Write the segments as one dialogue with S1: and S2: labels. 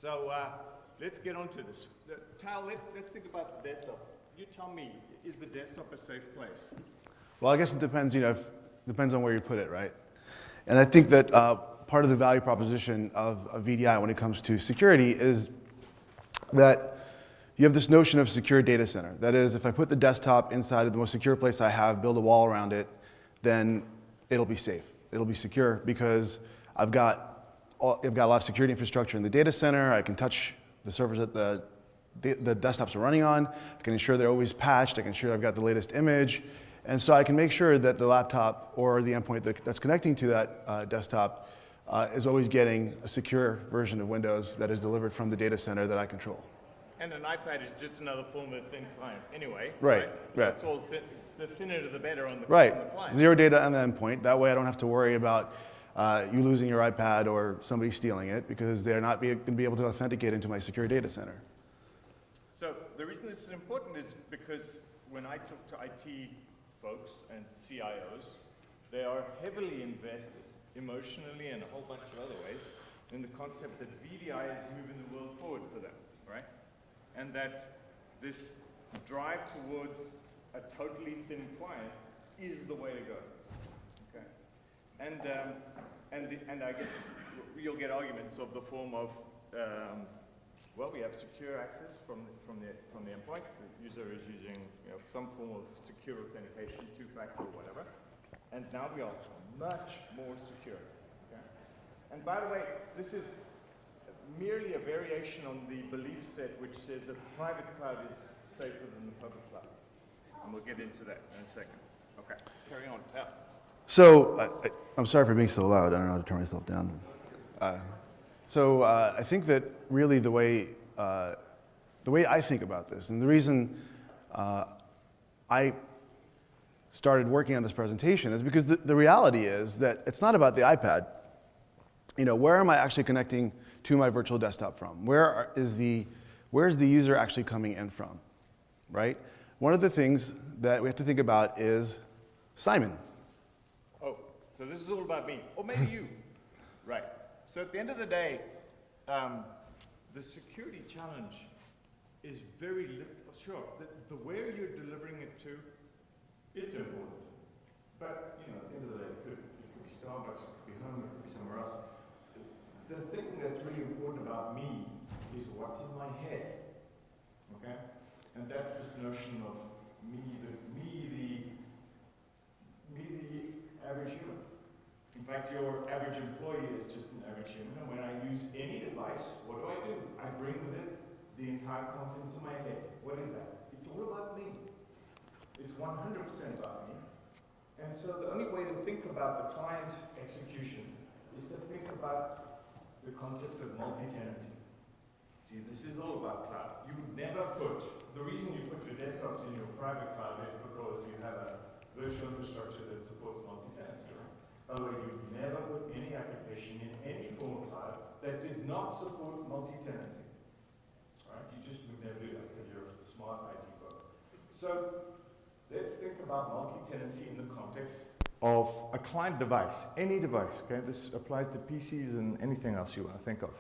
S1: So let's get on to this. Tal, let's think about the desktop. You tell me, is the desktop a safe place?
S2: Well, I guess it depends, depends on where you put it, right? And I think that part of the value proposition of VDI when it comes to security is that you have this notion of secure data center. That is, if I put the desktop inside of the most secure place I have, build a wall around it, then it'll be safe. It'll be secure because I've got a lot of security infrastructure in the data center. I can touch the servers that the desktops are running on. I can ensure they're always patched. I can ensure I've got the latest image. And so I can make sure that the laptop or the endpoint that's connecting to that desktop is always getting a secure version of Windows that is delivered from the data center that I control.
S1: And an iPad is just another form of thin client anyway.
S2: Right.
S1: So it's all the thinner the better on the
S2: right.
S1: client.
S2: Zero data on the endpoint. That way I don't have to worry about you losing your iPad or somebody stealing it because they're not going to be able to authenticate into my secure data center.
S1: So the reason this is important is because when I talk to IT folks and CIOs, they are heavily invested emotionally and a whole bunch of other ways in the concept that VDI is moving the world forward for them, right? And that this drive towards a totally thin client is the way to go. Okay, and I guess you'll get arguments of the form of, well, we have secure access from the endpoint. The user is using some form of secure authentication, two-factor or whatever, and now we are much more secure. Okay, and by the way, this is merely a variation on the belief set which says that the private cloud is safer than the public cloud. And we'll get into that in a second. Okay, carry on. Yeah.
S2: So I'm sorry for being so loud. I don't know how to turn myself down. I think that really the way I think about this, and the reason I started working on this presentation is because the reality is that it's not about the iPad. Where am I actually connecting to my virtual desktop from? Where's the user actually coming in from, right? One of the things that we have to think about is Simon.
S1: Oh, so this is all about me, or maybe you. Right. So at the end of the day, the security challenge is very sure. The where you're delivering it to, it's important. But at the end of the day, it could be Starbucks, it could be home, it could be somewhere else. The thing that's really important about me is what's in my head, okay? And that's this notion of me, the average human. In fact, your average employee is just an average human. And when I use any device, what do? I bring with it the entire contents of my head. What is that? It's all about me. It's 100% about me. And so the only way to think about the client execution is to think about the concept of multi-tenancy. See, this is all about cloud. You would never the reason you put your desktops in your private cloud is because you have a virtual infrastructure that supports multi-tenancy, right? Otherwise, you would never put any application in any form of cloud that did not support multi-tenancy. Right? You just would never do that because you're a smart IT folk. So let's think about multi-tenancy in the context of a client device, any device. Okay, this applies to PCs and anything else you want to think of.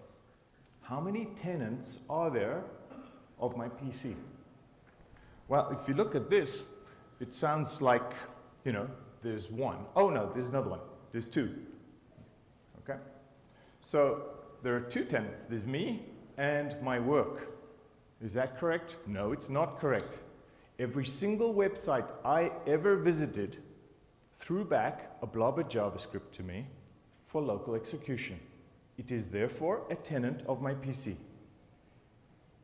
S1: How many tenants are there of my PC? Well, if you look at this, it sounds like, there's one. Oh no, there's another one. There's two. Okay? So there are two tenants. There's me and my work. Is that correct? No, it's not correct. Every single website I ever visited threw back a blob of JavaScript to me for local execution. It is therefore a tenant of my PC.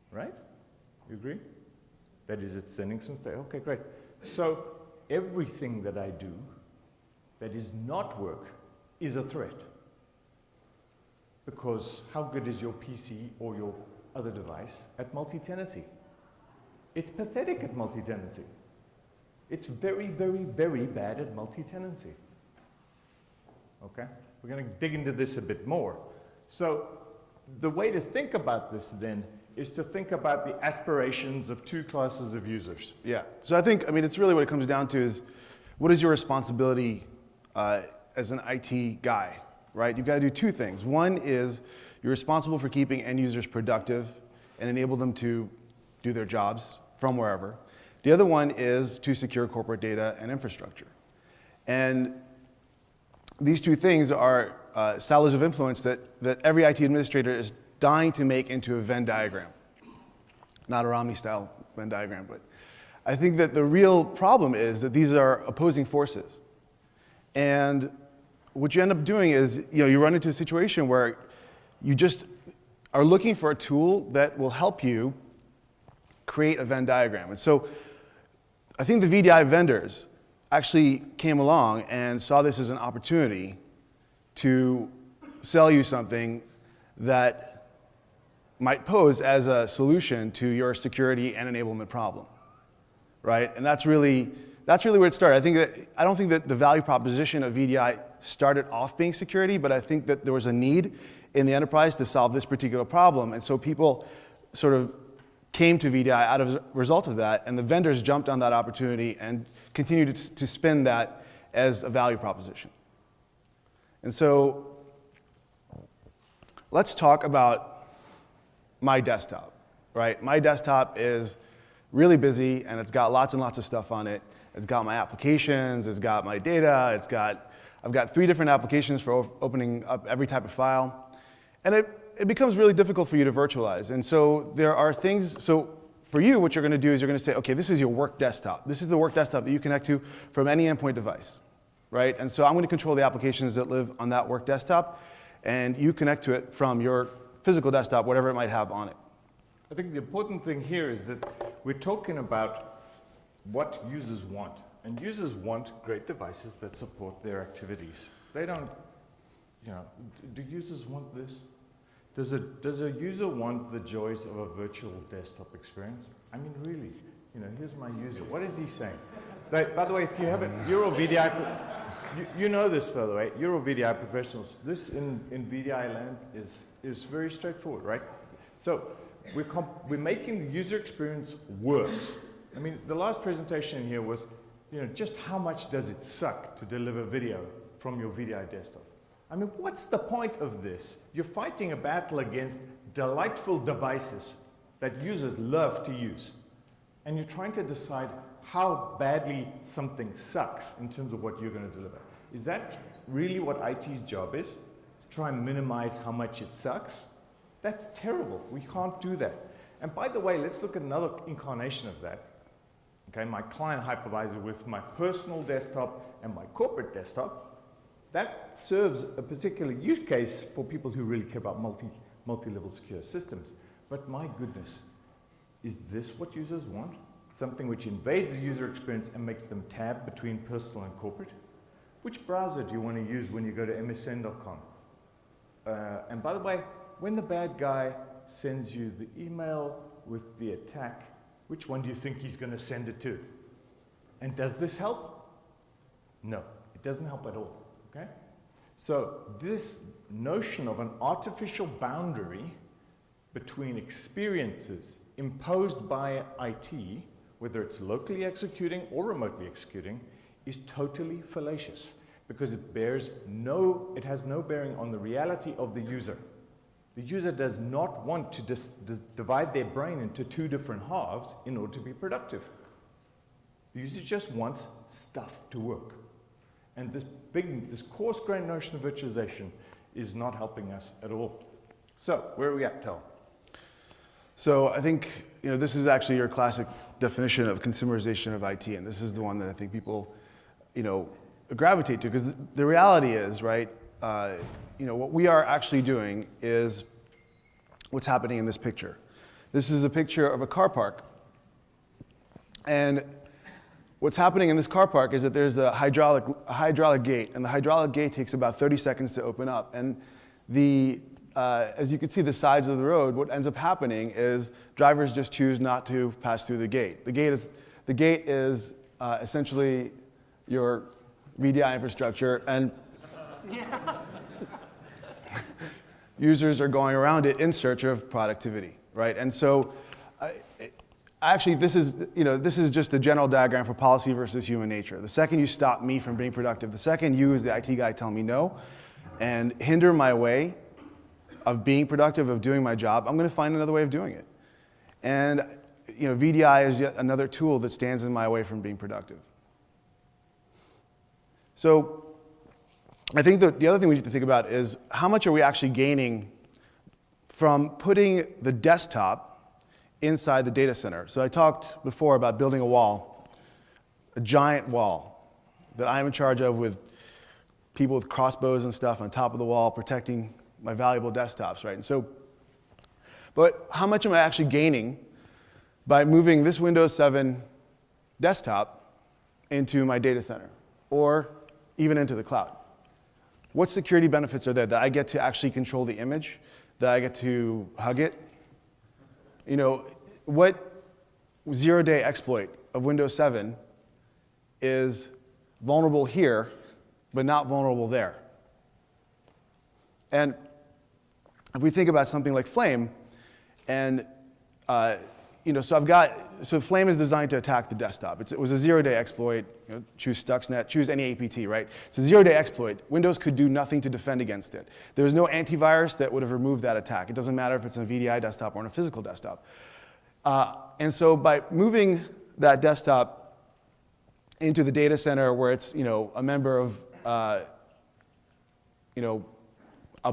S1: Right? You agree? That is, it's sending some state. Okay, great. So everything that I do that is not work is a threat. Because how good is your PC or your other device at multi-tenancy? It's pathetic at multi-tenancy. It's very, very, very bad at multi-tenancy. Okay? We're going to dig into this a bit more. So the way to think about this then is to think about the aspirations of two classes of users.
S2: Yeah. So it's really what it comes down to is what is your responsibility as an IT guy, right? You've got to do two things. One is You're responsible for keeping end users productive and enable them to do their jobs from wherever. The other one is to secure corporate data and infrastructure. And these two things are silos of influence that every IT administrator is dying to make into a Venn diagram. Not a Romney-style Venn diagram, but I think that the real problem is that these are opposing forces. And what you end up doing is, you run into a situation where you just are looking for a tool that will help you create a Venn diagram. And so I think the VDI vendors actually came along and saw this as an opportunity to sell you something that might pose as a solution to your security and enablement problem, right? And that's really where it started. I don't think that the value proposition of VDI started off being security, but I think that there was a need in the enterprise to solve this particular problem. And so people sort of came to VDI out of a result of that, and the vendors jumped on that opportunity and continued to spin that as a value proposition. And so let's talk about my desktop, right? My desktop is really busy, and it's got lots and lots of stuff on it. It's got my applications, it's got my data, I've got 3 different applications for opening up every type of file. And it becomes really difficult for you to virtualize. And so there are things, so for you, what you're going to do is you're going to say, okay, this is your work desktop. This is the work desktop that you connect to from any endpoint device, right? And so I'm going to control the applications that live on that work desktop, and you connect to it from your physical desktop, whatever it might have on it.
S1: I think the important thing here is that we're talking about what users want. And users want great devices that support their activities. They don't, do users want this? Does a user want the joys of a virtual desktop experience? I mean, really, here's my user. What is he saying? By the way, if you have it, you're all VDI, you know this, by the way, you're all VDI professionals. This in VDI land is very straightforward, right? So we're making the user experience worse. I mean, the last presentation here was, just how much does it suck to deliver video from your VDI desktop? I mean, what's the point of this? You're fighting a battle against delightful devices that users love to use. And you're trying to decide how badly something sucks in terms of what you're going to deliver. Is that really what IT's job is? To try and minimize how much it sucks? That's terrible. We can't do that. And by the way, let's look at another incarnation of that. Okay, my client hypervisor with my personal desktop and my corporate desktop, that serves a particular use case for people who really care about multi-level secure systems. But my goodness, is this what users want? Something which invades the user experience and makes them tab between personal and corporate? Which browser do you want to use when you go to msn.com? And by the way, when the bad guy sends you the email with the attack, which one do you think he's going to send it to? And does this help? No, it doesn't help at all, okay? So this notion of an artificial boundary between experiences imposed by IT, whether it's locally executing or remotely executing, is totally fallacious because it has no bearing on the reality of the user. The user does not want to divide their brain into 2 different halves in order to be productive. The user just wants stuff to work. And this coarse-grained notion of virtualization is not helping us at all. So, where are we at, Tel?
S2: So I think this is actually your classic definition of consumerization of IT, and this is the one that I think people gravitate to, because the reality is, right, what we are actually doing is what's happening in this picture. This is a picture of a car park. And what's happening in this car park is that there's a hydraulic gate, and the hydraulic gate takes about 30 seconds to open up. And as you can see, the sides of the road, what ends up happening is drivers just choose not to pass through the gate. The gate is essentially your VDI infrastructure, and users are going around it in search of productivity, right? And so, actually, this is just a general diagram for policy versus human nature. The second you stop me from being productive, the second you as the IT guy tell me no, and hinder my way of being productive, of doing my job, I'm going to find another way of doing it. And VDI is yet another tool that stands in my way from being productive. So I think that the other thing we need to think about is how much are we actually gaining from putting the desktop inside the data center. So I talked before about building a wall, a giant wall that I'm in charge of with people with crossbows and stuff on top of the wall protecting my valuable desktops, right? And so, but how much am I actually gaining by moving this Windows 7 desktop into my data center or even into the cloud? What security benefits are there? That I get to actually control the image, that I get to hug it? What zero-day exploit of Windows 7 is vulnerable here, but not vulnerable there? And if we think about something like Flame, and so Flame is designed to attack the desktop. It was a zero-day exploit. Choose Stuxnet, choose any APT, right? It's a zero-day exploit. Windows could do nothing to defend against it. There was no antivirus that would have removed that attack. It doesn't matter if it's on a VDI desktop or on a physical desktop. And so by moving that desktop into the data center where it's a member of a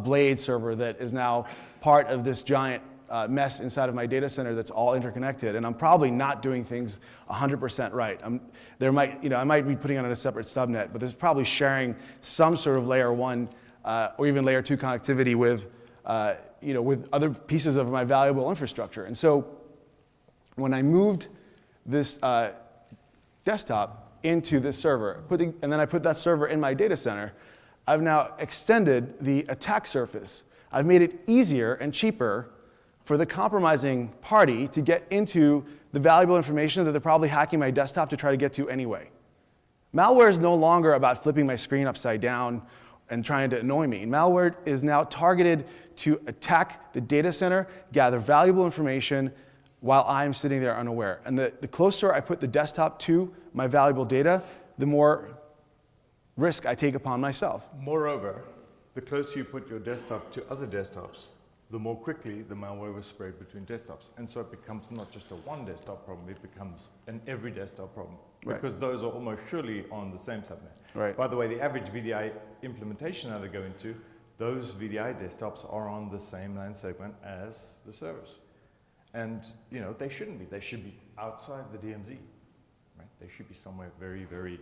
S2: blade server that is now part of this giant mess inside of my data center that's all interconnected, and I'm probably not doing things 100% right. I might be putting it on a separate subnet, but there's probably sharing some sort of layer 1 or even layer 2 connectivity with other pieces of my valuable infrastructure. And so when I moved this desktop into this server, and then I put that server in my data center, I've now extended the attack surface. I've made it easier and cheaper for the compromising party to get into the valuable information that they're probably hacking my desktop to try to get to anyway. Malware is no longer about flipping my screen upside down and trying to annoy me. Malware is now targeted to attack the data center, gather valuable information while I'm sitting there unaware. And the closer I put the desktop to my valuable data, the more risk I take upon myself.
S1: Moreover, the closer you put your desktop to other desktops, the more quickly the malware was spread between desktops. And so it becomes not just a one desktop problem, it becomes an every desktop problem.
S2: Right.
S1: Because those are almost surely on the same subnet.
S2: Right.
S1: By the way, the average VDI implementation that they go into, those VDI desktops are on the same LAN segment as the servers. And they shouldn't be. They should be outside the DMZ. Right? They should be somewhere very, very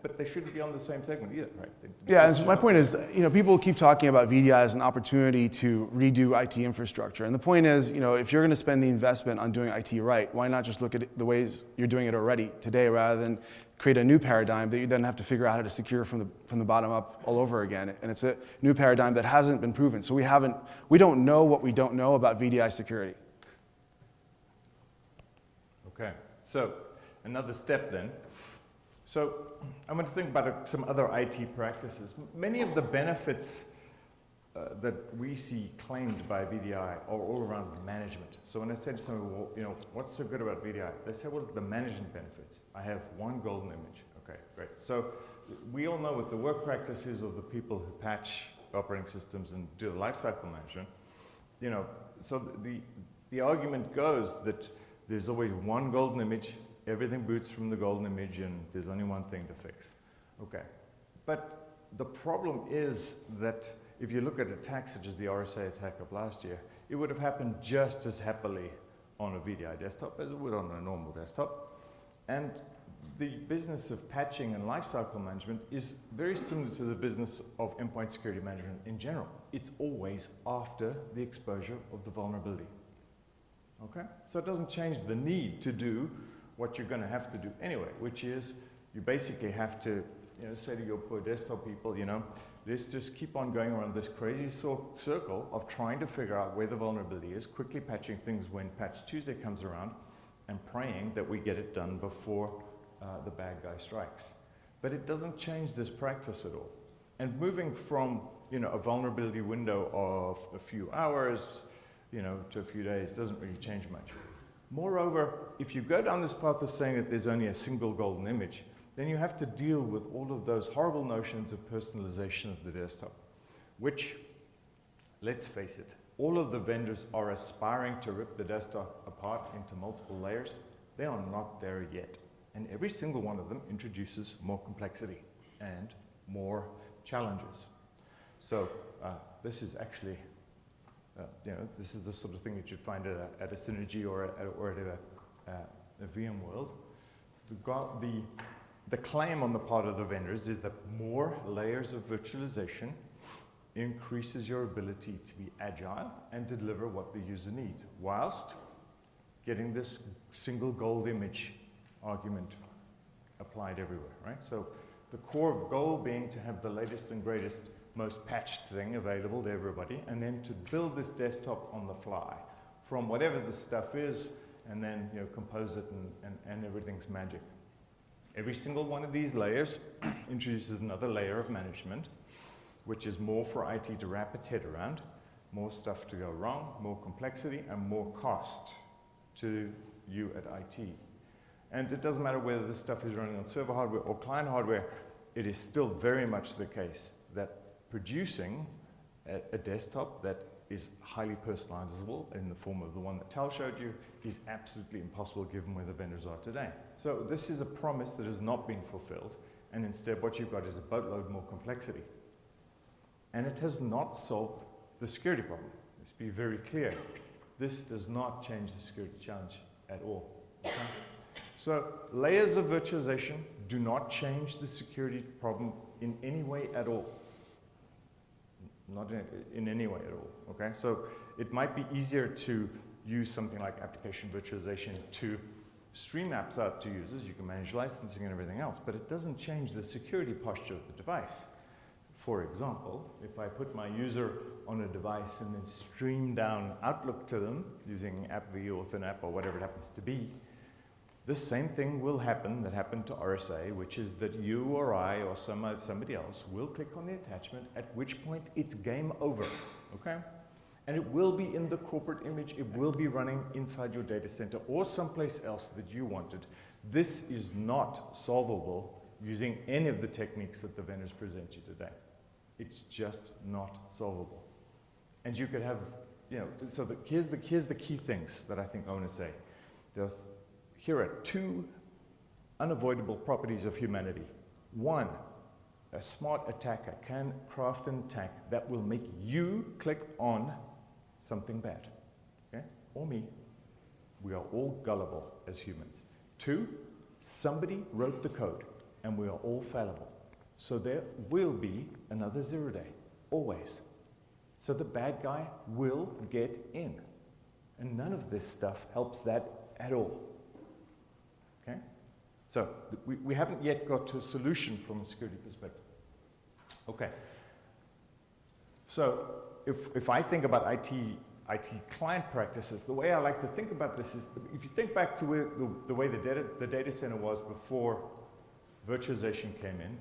S1: but they shouldn't be on the same segment either, right?
S2: Yeah, and so my point is, people keep talking about VDI as an opportunity to redo IT infrastructure. And the point is, if you're going to spend the investment on doing IT right, why not just look at the ways you're doing it already today rather than create a new paradigm that you then have to figure out how to secure from the bottom up all over again. And it's a new paradigm that hasn't been proven. So we don't know what we don't know about VDI security.
S1: Okay, so another step then. So I'm going to think about some other IT practices. Many of the benefits that we see claimed by VDI are all around management. So when I said to someone, well, what's so good about VDI? They say, well, the management benefits. I have one golden image. Okay, great. So we all know what the work practices of the people who patch operating systems and do the lifecycle management. So the argument goes that there's always one golden image. Everything boots from the golden image, and there's only one thing to fix. Okay, but the problem is that if you look at attacks such as the RSA attack of last year, it would have happened just as happily on a VDI desktop as it would on a normal desktop. And the business of patching and lifecycle management is very similar to the business of endpoint security management in general. It's always after the exposure of the vulnerability. Okay, so it doesn't change the need to do what you're going to have to do anyway, which is you basically have to say to your poor desktop people, let's just keep on going around this crazy circle of trying to figure out where the vulnerability is, quickly patching things when Patch Tuesday comes around, and praying that we get it done before the bad guy strikes. But it doesn't change this practice at all. And moving from a vulnerability window of a few hours to a few days doesn't really change much. Moreover, if you go down this path of saying that there's only a single golden image, then you have to deal with all of those horrible notions of personalization of the desktop, which let's face it, all of the vendors are aspiring to rip the desktop apart into multiple layers. They are not there yet. And every single one of them introduces more complexity and more challenges. So this is actually, this is the sort of thing that you'd find at a Synergy or at a VMworld. The claim on the part of the vendors is that more layers of virtualization increases your ability to be agile and deliver what the user needs, whilst getting this single gold image argument applied everywhere, right? So the core goal being to have the latest and greatest, most patched thing available to everybody, and then to build this desktop on the fly from whatever the stuff is, and then compose it and everything's magic. Every single one of these layers introduces another layer of management, which is more for IT to wrap its head around, more stuff to go wrong, more complexity, and more cost to you at IT. And it doesn't matter whether this stuff is running on server hardware or client hardware, it is still very much the case that producing a desktop that is highly personalizable in the form of the one that Tal showed you is absolutely impossible given where the vendors are today. So this is a promise that has not been fulfilled, and instead what you've got is a boatload more complexity. And it has not solved the security problem. Let's be very clear. This does not change the security challenge at all. Okay? So layers of virtualization do not change the security problem in any way at all. Not in any way at all, okay? So it might be easier to use something like application virtualization to stream apps out to users. You can manage licensing and everything else, but it doesn't change the security posture of the device. For example, if I put my user on a device and then stream down Outlook to them using AppV or ThinApp or whatever it happens to be, the same thing will happen that happened to RSA, which is that you or I or somebody else will click on the attachment, at which point it's game over, okay? And it will be in the corporate image, it will be running inside your data center or someplace else that you wanted. This is not solvable using any of the techniques that the vendors present you today. It's just not solvable. And you could have, so here's the key things that I think I want to say. Here are two unavoidable properties of humanity. One, a smart attacker can craft an attack that will make you click on something bad, okay? Or me. We are all gullible as humans. Two, somebody wrote the code, and we are all fallible. So there will be another 0 day, always. So the bad guy will get in. And none of this stuff helps that at all. Okay? So we haven't yet got to a solution from a security perspective. Okay. So if I think about IT client practices, the way I like to think about this is, if you think back to the way the data center was before virtualization came in,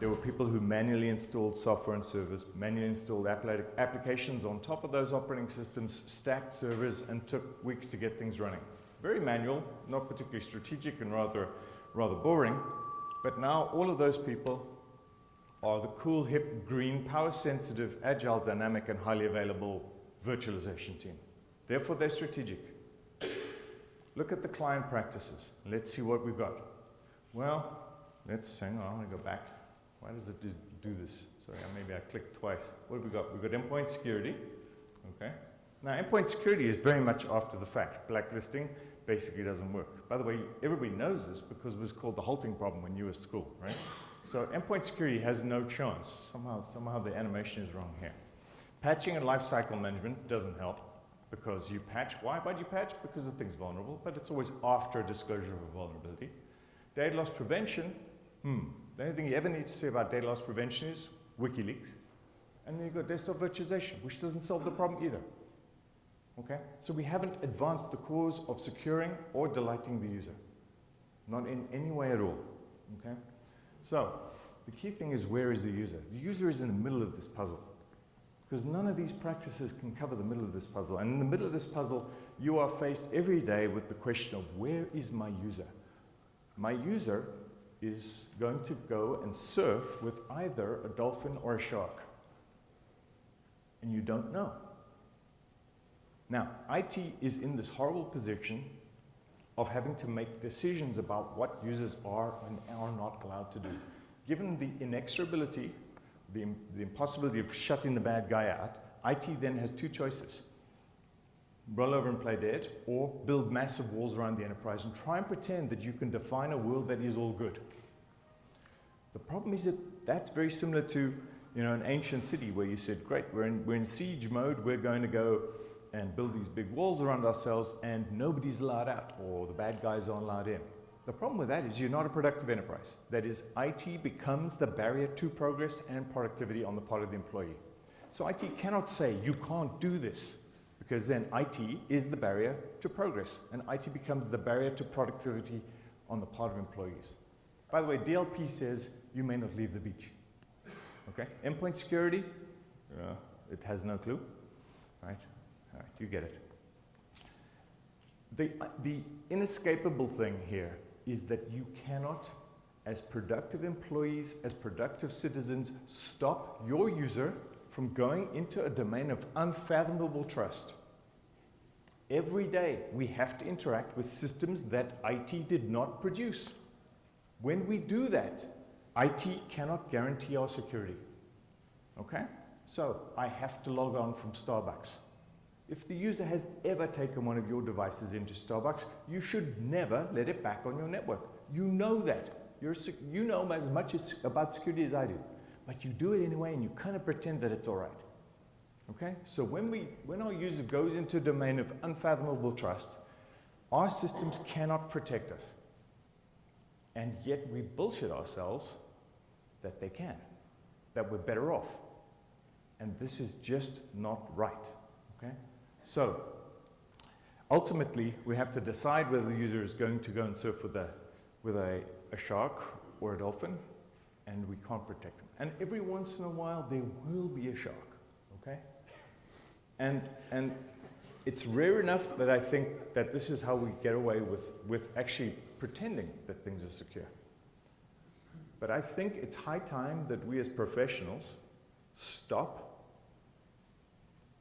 S1: there were people who manually installed software and servers, manually installed applications on top of those operating systems, stacked servers, and took weeks to get things running. Very manual, not particularly strategic, and rather boring. But now all of those people are the cool, hip, green, power-sensitive, agile, dynamic, and highly available virtualization team. Therefore, they're strategic. Look at the client practices. Let's see what we've got. Well, hang on, I want to go back. Why does it do this? Sorry, maybe I clicked twice. What have we got? We've got endpoint security, okay? Now, endpoint security is very much after the fact. Blacklisting basically doesn't work. By the way, everybody knows this because it was called the halting problem when you were at school, right? So endpoint security has no chance. Somehow the animation is wrong here. Patching and lifecycle management doesn't help because you patch. Why do you patch? Because the thing's vulnerable, but it's always after a disclosure of a vulnerability. Data loss prevention, the only thing you ever need to say about data loss prevention is WikiLeaks. And then you've got desktop virtualization, which doesn't solve the problem either. Okay? So we haven't advanced the cause of securing or delighting the user. Not in any way at all. Okay? So the key thing is, where is the user? The user is in the middle of this puzzle. Because none of these practices can cover the middle of this puzzle. And in the middle of this puzzle, you are faced every day with the question of, where is my user? My user is going to go and surf with either a dolphin or a shark. and you don't know. Now, IT is in this horrible position of having to make decisions about what users are and are not allowed to do. Given the inexorability, the impossibility of shutting the bad guy out, IT then has two choices. Roll over and play dead, or build massive walls around the enterprise and try and pretend that you can define a world that is all good. The problem is that that's very similar to, an ancient city where you said, great, we're in siege mode, we're going to go and build these big walls around ourselves and nobody's allowed out, or the bad guys aren't allowed in. The problem with that is you're not a productive enterprise. That is, IT becomes the barrier to progress and productivity on the part of the employee. So IT cannot say, you can't do this, because then IT is the barrier to progress, and IT becomes the barrier to productivity on the part of employees. By the way, DLP says you may not leave the beach. Okay? Endpoint security, it has no clue, right? All right, you get it. The inescapable thing here is that you cannot, as productive employees, as productive citizens, stop your user from going into a domain of unfathomable trust. Every day, we have to interact with systems that IT did not produce. When we do that, IT cannot guarantee our security. Okay? So, I have to log on from Starbucks. If the user has ever taken one of your devices into Starbucks, you should never let it back on your network. You know that. You know as much about security as I do. But you do it anyway, and you kind of pretend that it's all right. Okay? So when our user goes into a domain of unfathomable trust, our systems cannot protect us. And yet we bullshit ourselves that they can, that we're better off. And this is just not right. Okay? So ultimately, we have to decide whether the user is going to go and surf with a shark or a dolphin, and we can't protect them. And every once in a while, there will be a shark. Okay? And it's rare enough that I think that this is how we get away with actually pretending that things are secure. But I think it's high time that we as professionals stop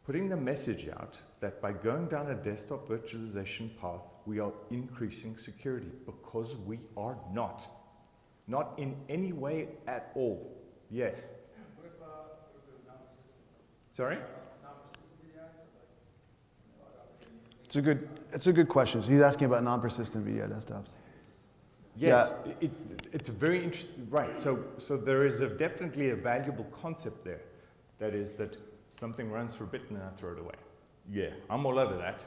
S1: putting the message out that by going down a desktop virtualization path, we are increasing security, because we are not. Not in any way at all. Yes?
S3: What if non-persistent?
S1: Sorry?
S2: It's a good question. So he's asking about non-persistent VDI desktops.
S1: Yes, yeah. It's a very interesting, right. So there is definitely a valuable concept there. That is that something runs for a bit and then I throw it away. Yeah, I'm all over that.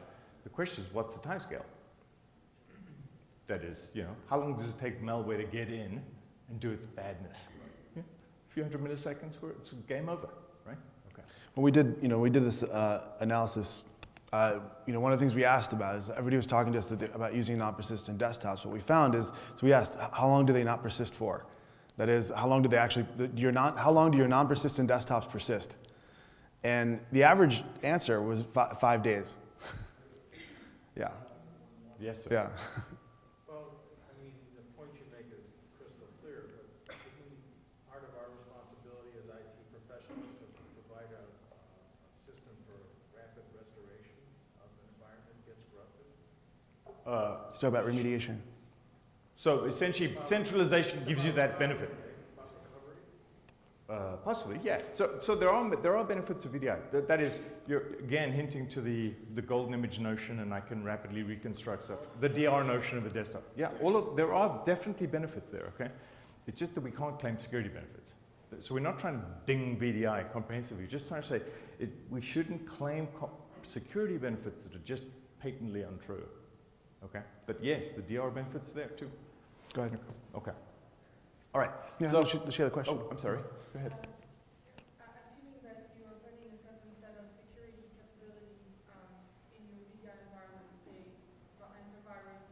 S1: The question is, what's the timescale? That is, how long does it take malware to get in and do its badness? Yeah, a few hundred milliseconds, it's game over, right? Okay.
S2: When we did this analysis, one of the things we asked about is everybody was talking to us about using non-persistent desktops. What we found is, so we asked, how long do they not persist for? That is, how long do how long do your non-persistent desktops persist? And the average answer was 5 days. Yeah.
S1: Yes, sir.
S2: Yeah.
S3: Well, the point you make is crystal clear, but isn't part of our responsibility as IT professionals to provide a system for rapid restoration of an environment that gets corrupted?
S2: So about remediation.
S1: So essentially, centralization gives you that benefit. Possibly, yeah. So there are benefits of VDI. That is, you're again hinting to the golden image notion, and I can rapidly reconstruct stuff. The DR notion of a desktop. Yeah, there are definitely benefits there. Okay, it's just that we can't claim security benefits. So we're not trying to ding VDI comprehensively. We're just trying to say we shouldn't claim security benefits that are just patently untrue. Okay, but yes, the DR benefits are there too.
S2: Go ahead.
S1: Okay. All right.
S2: Yeah,
S1: so,
S2: let's share the question.
S1: Oh, I'm sorry. Go ahead.
S4: Assuming that you are putting a certain set of security capabilities in your VDI environment, say for antivirus,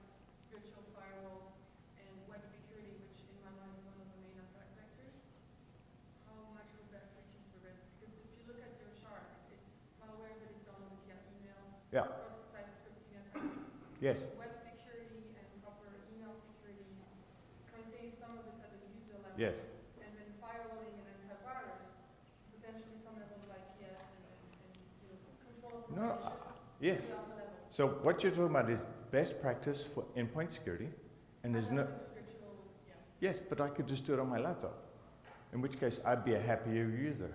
S4: virtual firewall, and web security, which in my mind is one of the main attack vectors, how much would that reduce the risk? Because if you look at your shark, it's malware that is done via email,
S1: Yeah.
S4: cross-site scripting attacks.
S1: Yes.
S4: Web security and proper email security contains some of this at the user level.
S1: Yes.
S4: And then firewalling and antivirus, potentially some level of IPS and
S1: Yes.
S4: the upper level.
S1: So what you're talking about is best practice for endpoint security, and there's no.
S4: Virtual, yeah.
S1: Yes, but I could just do it on my laptop. In which case, I'd be a happier user.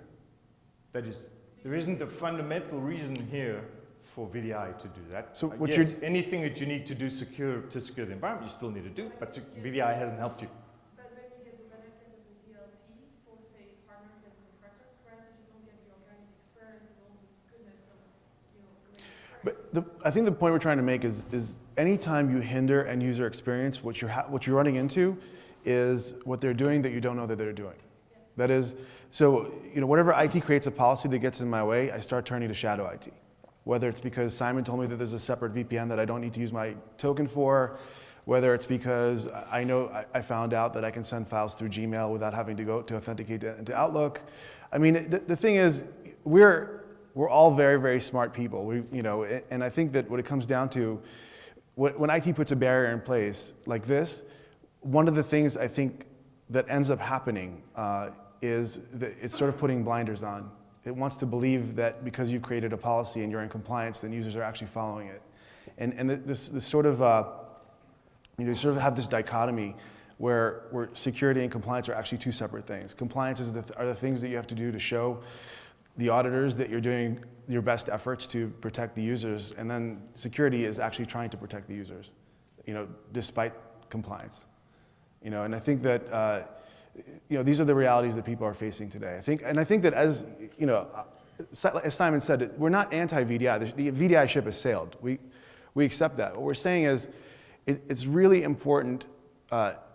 S1: That is, there isn't a fundamental reason here for VDI to do that.
S2: So what
S1: yes, anything that you need to do to secure the environment, you still need to do, but VDI hasn't helped you.
S4: But when you get the benefits of the DLP for, say, partners and contractors, whereas you don't get the organic experience and all the goodness of, great experience.
S2: But I think the point we're trying to make is anytime you hinder end user experience, what you're running into is what they're doing that you don't know that they're doing. That is, so whatever IT creates a policy that gets in my way, I start turning to shadow IT. Whether it's because Simon told me that there's a separate VPN that I don't need to use my token for, whether it's because I found out that I can send files through Gmail without having to go to authenticate into Outlook. I mean, the thing is, we're all very, very smart people. And I think that what it comes down to, when IT puts a barrier in place like this, one of the things I think that ends up happening is that it's sort of putting blinders on. It wants to believe that because you've created a policy and you're in compliance, then users are actually following it. And this sort of, you sort of have this dichotomy where security and compliance are actually two separate things. Compliance are the things that you have to do to show the auditors that you're doing your best efforts to protect the users, and then security is actually trying to protect the users, despite compliance. And I think that these are the realities that people are facing today. I think that as Simon said, we're not anti-VDI. The VDI ship has sailed. We accept that. What we're saying is it's really important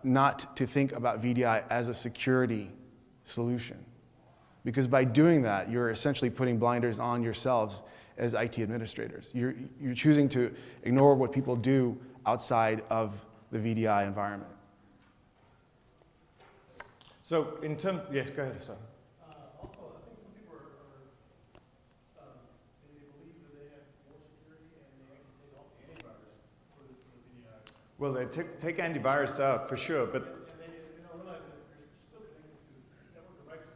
S2: not to think about VDI as a security solution, because by doing that, you're essentially putting blinders on yourselves as IT administrators. You're choosing to ignore what people do outside of the VDI environment.
S1: So in terms, yes, go ahead, sir.
S3: Also, I think some people they believe that they have more security and they actually take off the antivirus for the VDI.
S1: Well, they take antivirus out for sure, but
S3: And they realize that you're still connected to network devices,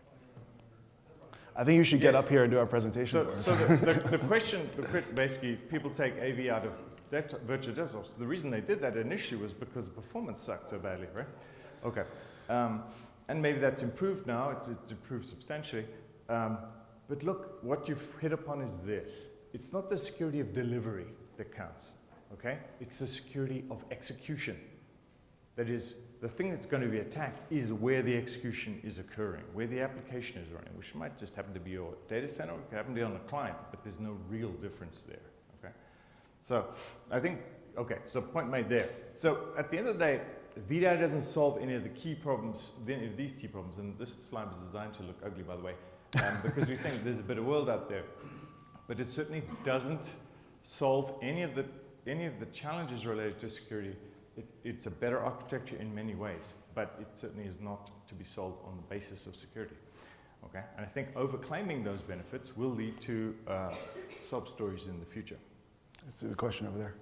S3: on your enterprise.
S2: I think you should get up here and do our presentation for us.
S1: So the question, basically, people take AV out of virtual desktops. The reason they did that initially was because performance sucked so badly, right? Okay. And maybe that's improved now, it's improved substantially. But look, what you've hit upon is this. It's not the security of delivery that counts, okay? It's the security of execution. That is, the thing that's going to be attacked is where the execution is occurring, where the application is running, which might just happen to be your data center, or it could happen to be on a client, but there's no real difference there, okay? So I think, okay, so point made there. So at the end of the day, VDI doesn't solve any of the key problems, any of these key problems, and this slide was designed to look ugly, by the way, because we think there's a better world out there. But it certainly doesn't solve any of the challenges related to security. It's a better architecture in many ways, but it certainly is not to be solved on the basis of security. Okay, and I think overclaiming those benefits will lead to sob stories in the future.
S2: That's the question over there.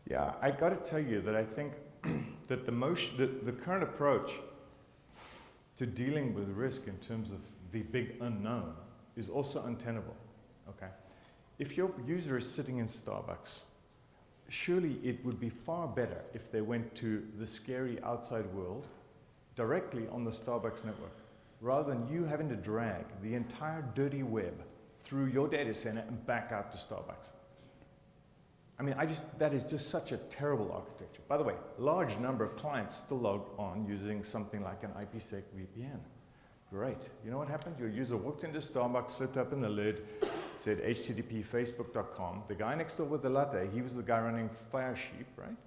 S1: Yeah, I got to tell you that I think that the current approach to dealing with risk in terms of the big unknown is also untenable. Okay, if your user is sitting in Starbucks, surely it would be far better if they went to the scary outside world directly on the Starbucks network, rather than you having to drag the entire dirty web through your data center and back out to Starbucks. I mean, that is just such a terrible architecture. By the way, a large number of clients still log on using something like an IPsec VPN. Great. You know what happened? Your user walked into Starbucks, flipped open the lid, said http facebook.com. The guy next door with the latte, he was the guy running Firesheep, right?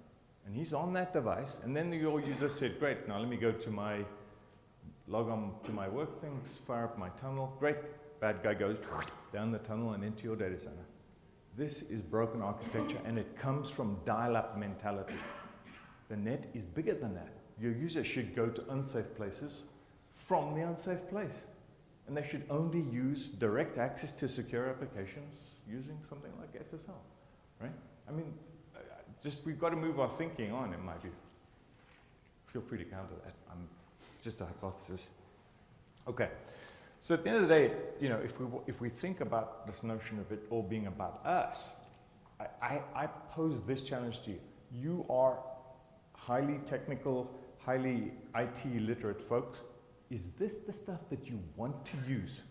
S1: And he's on that device. And then your user said, great, now let me go to my log on to my work things, fire up my tunnel, great. Bad guy goes down the tunnel and into your data center. This is broken architecture, and it comes from dial-up mentality. The net is bigger than that. Your user should go to unsafe places from the unsafe place. And they should only use direct access to secure applications using something like SSL, right? I mean, we've got to move our thinking on, in my view. Feel free to counter that. Just a hypothesis. Okay. So at the end of the day, you know, if we think about this notion of it all being about us, I pose this challenge to you. You are highly technical, highly IT literate folks. Is this the stuff that you want to use?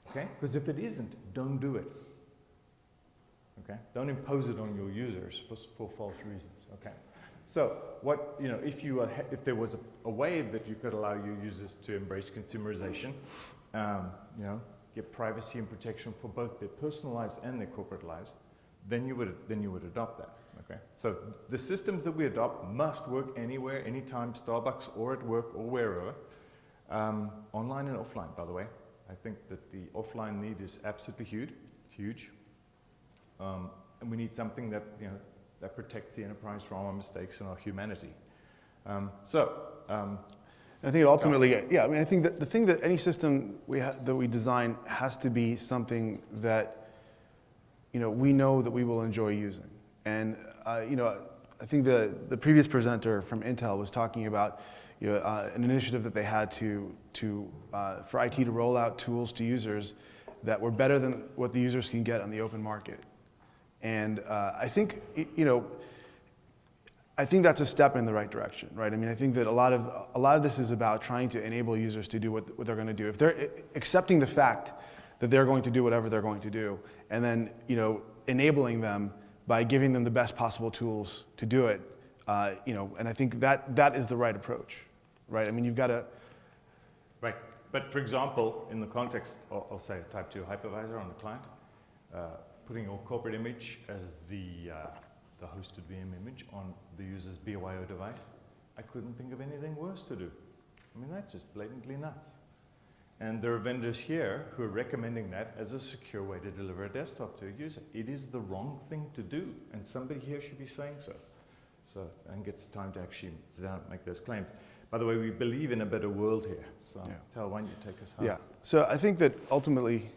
S1: Okay? Because if it isn't, don't do it. Okay? Don't impose it on your users for false reasons. Okay? So, what, you know, if there was a way that you could allow your users to embrace consumerization, you know, get privacy and protection for both their personal lives and their corporate lives, then you would adopt that. Okay. So the systems that we adopt must work anywhere, anytime, Starbucks or at work or wherever, online and offline. By the way, I think that the offline need is absolutely huge, and we need something that, you know, that protects the enterprise from our mistakes and our humanity.
S2: I think it ultimately, yeah. I mean, I think that the thing that any system that we design has to be something that, you know, we know that we will enjoy using. And you know, I think the previous presenter from Intel was talking about, you know, an initiative that they had for IT to roll out tools to users that were better than what the users can get on the open market. And I think, you know, I think that's a step in the right direction, right? I mean, I think that a lot of this is about trying to enable users to do what they're going to do. If they're accepting the fact that they're going to do whatever they're going to do, and then, you know, enabling them by giving them the best possible tools to do it, you know, and I think that is the right approach, right? I mean, you've got to...
S1: Right, but for example, in the context of, say, a type 2 hypervisor on the client, putting your corporate image as the hosted VM image on the user's BYO device, I couldn't think of anything worse to do. I mean, that's just blatantly nuts. And there are vendors here who are recommending that as a secure way to deliver a desktop to a user. It is the wrong thing to do, and somebody here should be saying so. So I think it's time to actually sit down and make those claims. By the way, we believe in a better world here. So
S2: yeah.
S1: Tal, why don't you take us home?
S2: Yeah. So I think that ultimately,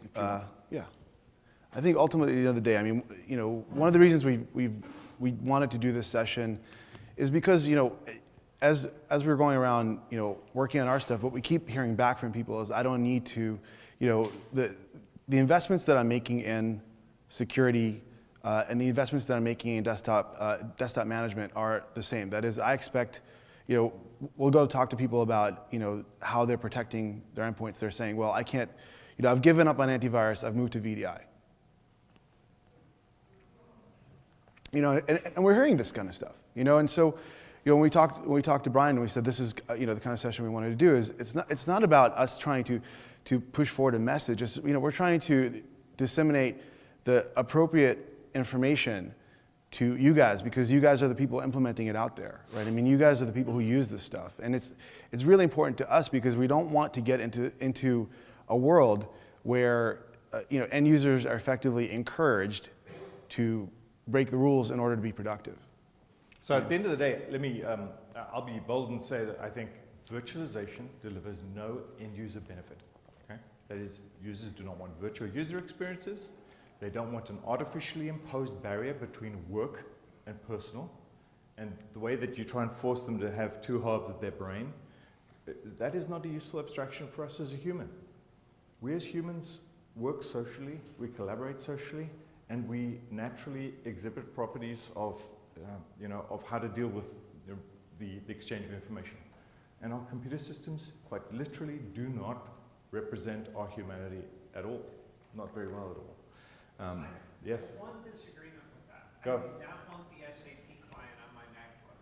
S2: I think ultimately, at the end of the day, I mean, you know, one of the reasons we wanted to do this session is because, you know, as we're going around, you know, working on our stuff, what we keep hearing back from people is, I don't need to, you know, the investments that I'm making in security and the investments that I'm making in desktop management are the same. That is, I expect, you know, we'll go talk to people about, you know, how they're protecting their endpoints. They're saying, well, I can't, you know, I've given up on antivirus, I've moved to VDI. You know, and we're hearing this kind of stuff, you know, and so, you know, when we talked to Brian and we said this is, you know, the kind of session we wanted to do, is it's not about us trying to push forward a message. It's, you know, we're trying to disseminate the appropriate information to you guys, because you guys are the people implementing it out there, right? I mean, you guys are the people who use this stuff, and it's really important to us because we don't want to get into a world where you know, end users are effectively encouraged to break the rules in order to be productive.
S1: So at the end of the day, let me, I'll be bold and say that I think virtualization delivers no end user benefit. Okay? That is, users do not want virtual user experiences. They don't want an artificially imposed barrier between work and personal. And the way that you try and force them to have two halves of their brain, that is not a useful abstraction for us as a human. We as humans work socially, we collaborate socially, and we naturally exhibit properties of, you know, of how to deal with the exchange of information. And our computer systems quite literally do not represent our humanity at all, not very well at all. Yes?
S5: One disagreement with that.
S1: Go.
S5: I do not want the SAP client on my MacBook.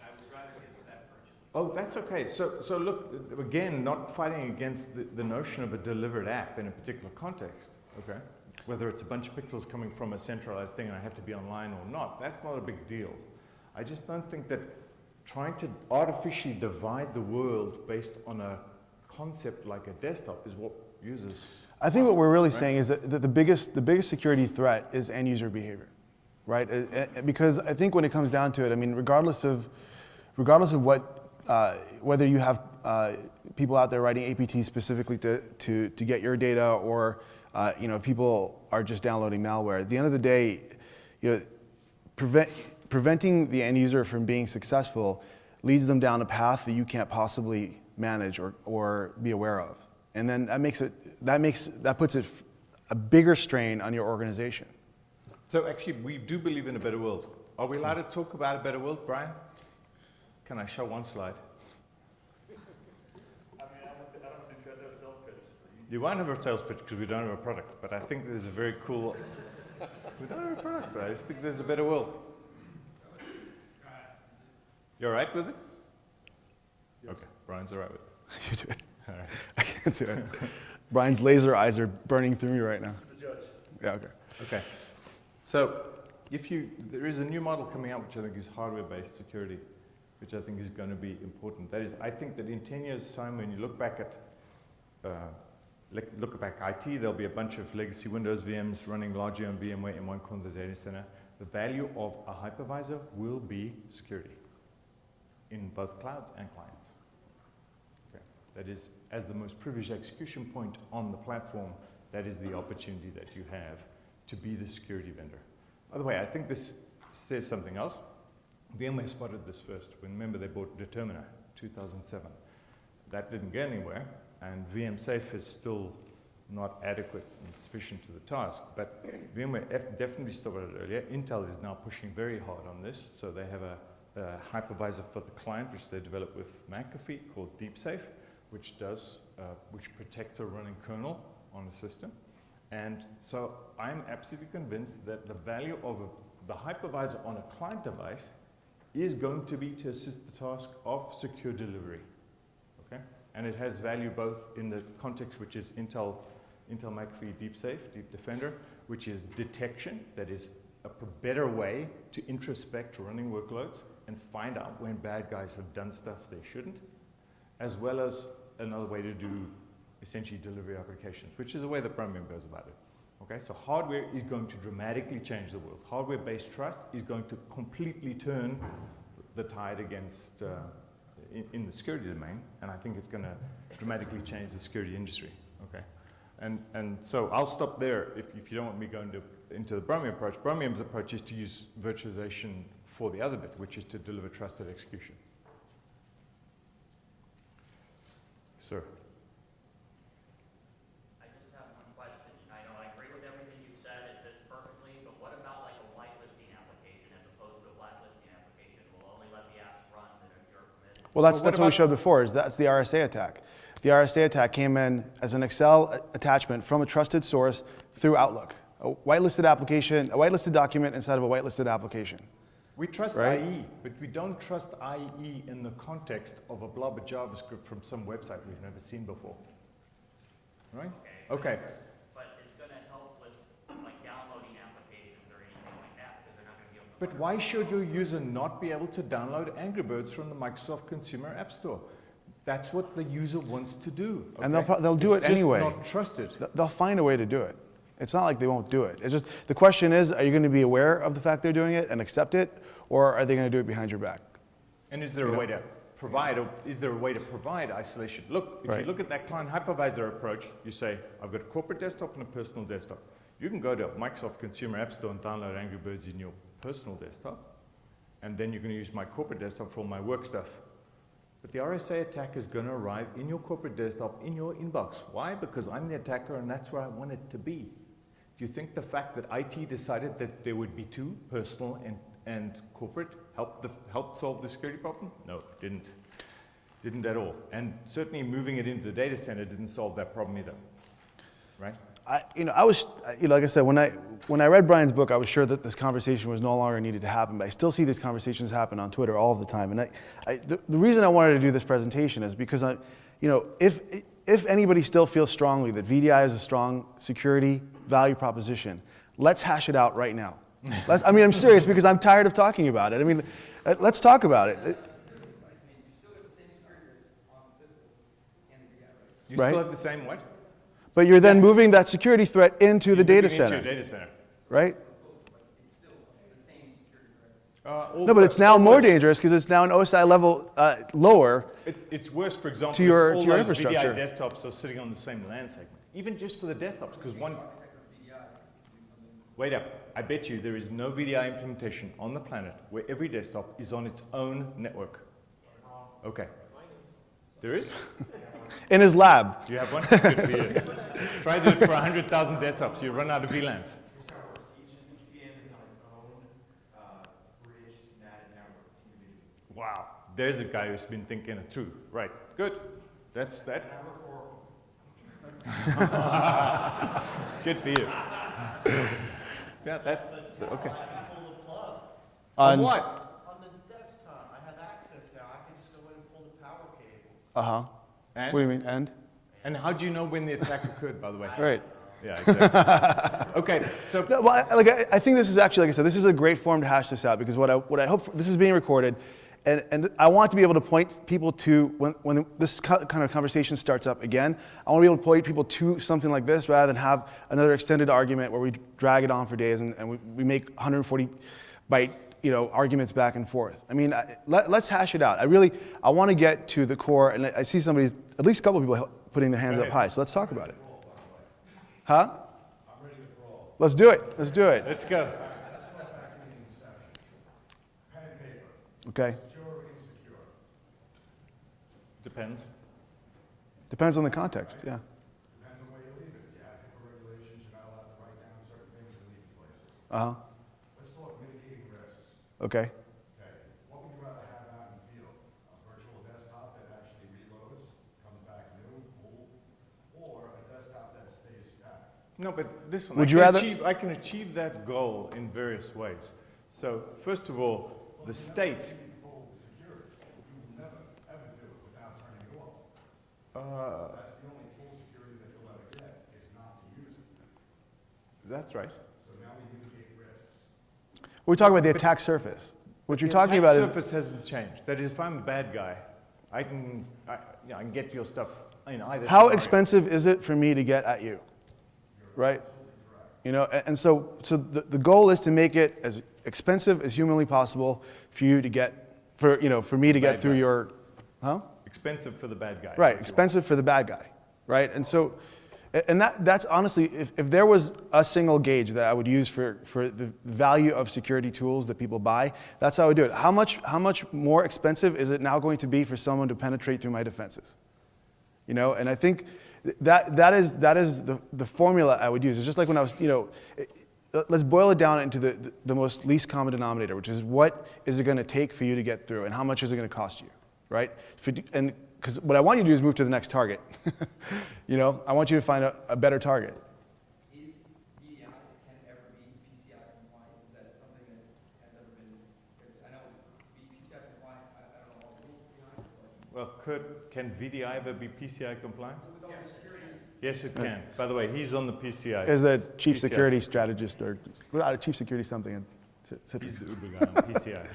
S5: I would rather get to that virtually.
S1: Oh, that's okay. So look, again, not fighting against the notion of a delivered app in a particular context, okay? Whether it's a bunch of pixels coming from a centralized thing and I have to be online or not, that's not a big deal. I just don't think that trying to artificially divide the world based on a concept like a desktop is what users.
S2: I think what we're really saying is that the biggest security threat is end user behavior, right? Because I think when it comes down to it, I mean, regardless of what, whether you have people out there writing APTs specifically to get your data, or people are just downloading malware. At the end of the day, preventing the end user from being successful leads them down a path that you can't possibly manage or be aware of. And then that puts a bigger strain on your organization.
S1: So actually, we do believe in a better world. Are we allowed to talk about a better world, Brian? Can I show one slide?
S6: I don't think you guys have a sales pitch.
S1: You won't have a sales pitch because we don't have a product, but I think there's a very cool. We don't have a product, but I just think there's a better world. You all right with it? Okay, Brian's all right with it.
S2: You do it.
S1: All right.
S2: I can't do it. Brian's laser eyes are burning through me right now.
S6: The judge.
S2: Yeah, okay.
S1: Okay. So there is a new model coming out, which I think is hardware-based security, which I think is going to be important. That is, I think that in 10 years' time, when you look back at IT, there'll be a bunch of legacy Windows VMs running largely on VMware in one corner of the data center. The value of a hypervisor will be security in both clouds and clients. Okay. That is, as the most privileged execution point on the platform, that is the opportunity that you have to be the security vendor. By the way, I think this says something else. VMware spotted this first. Remember, they bought Determiner 2007. That didn't get anywhere, and VM-Safe is still not adequate and sufficient to the task. But VMware definitely started it earlier. Intel is now pushing very hard on this. So they have a hypervisor for the client, which they developed with McAfee, called DeepSafe, which protects a running kernel on the system. And so I'm absolutely convinced that the value of the hypervisor on a client device is going to be to assist the task of secure delivery. Okay? And it has value both in the context, which is Intel McAfee DeepSafe, Deep Defender, which is detection, that is a better way to introspect running workloads and find out when bad guys have done stuff they shouldn't, as well as another way to do essentially delivery applications, which is the way that Bromium goes about it. Okay, so hardware is going to dramatically change the world. Hardware-based trust is going to completely turn the tide against in the security domain, and I think it's going to dramatically change the security industry. Okay, and so I'll stop there if you don't want me going into the Bromium approach. Bromium's approach is to use virtualization for the other bit, which is to deliver trusted execution. Sir.
S7: I just have one question. I know I agree with everything you said. It fits perfectly. But what about like a whitelisting application as opposed to a blacklisting application? Will only let the apps run that you're permitted?
S2: Well, that's what we showed before. That's the RSA attack. The RSA attack came in as an Excel attachment from a trusted source through Outlook. A whitelisted application, a whitelisted document instead of a whitelisted application.
S1: We trust
S2: right?
S1: IE, but we don't trust IE in the context of a blob of JavaScript from some website we've never seen before. Right? Okay.
S7: But it's going to help with like downloading applications or anything like that because they're not going to be able to.
S1: But why should your user not be able to download Angry Birds from the Microsoft Consumer App Store? That's what the user wants to do. Okay?
S2: And they'll do it anyway.
S1: It's just not trusted.
S2: They'll find a way to do it. It's not like they won't do it. It's just the question is, are you going to be aware of the fact they're doing it and accept it, or are they going to do it behind your back?
S1: And is there a way to provide isolation? Look, if
S2: Right.
S1: you look at that client hypervisor approach, you say, I've got a corporate desktop and a personal desktop. You can go to Microsoft Consumer App Store and download Angry Birds in your personal desktop, and then you're going to use my corporate desktop for all my work stuff. But the RSA attack is going to arrive in your corporate desktop, in your inbox. Why? Because I'm the attacker, and that's where I want it to be. Do you think the fact that IT decided that there would be two, personal and corporate, helped solve the security problem? No, it didn't. Didn't at all. And certainly moving it into the data center didn't solve that problem either. Right?
S2: Like I said, when I read Brian's book, I was sure that this conversation was no longer needed to happen, but I still see these conversations happen on Twitter all the time. And the reason I wanted to do this presentation is because if anybody still feels strongly that VDI is a strong security value proposition, let's hash it out right now. I'm serious because I'm tired of talking about it. Let's talk about it.
S1: You
S2: Right.
S1: still have the same what?
S2: But you're then moving that security threat into the
S1: You're
S2: data
S1: moving into
S2: center,
S1: your data center.
S2: right?
S1: Or
S2: No, but it's now
S1: or
S2: more
S1: worse.
S2: dangerous because it's now an OSI level lower.
S1: It's worse, for example,
S2: To your-
S1: if all
S2: to your
S1: those
S2: infrastructure.
S1: VDI desktops are sitting on the same LAN segment. Even just for the desktops, because one... Wait up. I bet you there is no VDI implementation on the planet where every desktop is on its own network. Okay. There is?
S2: In his lab.
S1: You have one? Good for you. Try to do it for 100,000 desktops. You run out of VLANs.
S5: Each VM is on its own bridge NAT network individually.
S1: Wow. There's a guy who's been thinking it through. Right. Good. That's that. Good for you. Yeah, that. Okay. On what?
S6: On the desktop, I have access now. I can just go in and pull the power cable.
S2: Uh-huh.
S1: And?
S2: What do you mean, and?
S1: And how do you know when the attack occurred, by the way?
S2: Right.
S1: Yeah, exactly. Okay, so
S2: No, well, I think this is actually, like I said, this is a great forum to hash this out because what I hope, this is being recorded, and I want to be able to point people to, when this kind of conversation starts up again, I want to be able to point people to something like this rather than have another extended argument where we drag it on for days and we make 140 byte arguments back and forth. I mean, let's hash it out. I want to get to the core, and I see at least a couple of people putting their hands up high, so let's talk about it. Huh?
S3: I'm ready to roll.
S2: Let's do it. Let's do it.
S1: let's go.
S3: Let's start back in the inception. Pen and paper.
S2: Okay.
S3: Secure or insecure?
S1: Depends.
S2: Depends on the context. Yeah.
S3: Depends on where you leave it. If you have HIPAA regulations, you're not allowed to write down certain things and leave places.
S2: Uh huh.
S3: Let's talk mitigating risks.
S2: Okay.
S3: Okay. What would you rather have out in the field? A virtual desktop that actually reloads, comes back new, cool, or a desktop that stays static?
S1: No, but listen,
S2: Would you rather-
S1: I can achieve that goal in various ways. So, first of all, the state.
S3: Full security. You will never, ever do it without turning it off. That's the only full security that you'll ever get, is not to use it.
S1: That's right.
S3: So now we mitigate risks.
S2: We're talking about the attack surface. What you're
S1: The
S2: talking
S1: attack
S2: about
S1: surface hasn't changed. That is, if I'm a bad guy, I can get your stuff in either.
S2: how
S1: scenario.
S2: expensive is it for me to get at you? Right? And so the goal is to make it as expensive as humanly possible for you to get, for me to get
S1: Bad
S2: through
S1: guy.
S2: your, huh?
S1: Expensive for the bad guy.
S2: Right, expensive for the bad guy, right? And so, and that's honestly, if there was a single gauge that I would use for the value of security tools that people buy, that's how I would do it. How much more expensive is it now going to be for someone to penetrate through my defenses? And I think that is the formula I would use. It's just like when I was, let's boil it down into the most least common denominator, which is what is it going to take for you to get through, and how much is it going to cost you, right? And because what I want you to do is move to the next target. I want you to find a better target.
S8: Is VDI can ever be PCI compliant? Is that something that has ever been? Because I know to be PCI compliant, I don't know all the rules behind it.
S1: Well, can VDI ever be PCI compliant?
S8: With all the security,
S1: Yes, it can. By the way, he's on the PCI.
S2: Is the chief
S1: PCI.
S2: security strategist or a chief security something?
S1: He's the Uber guy on PCI.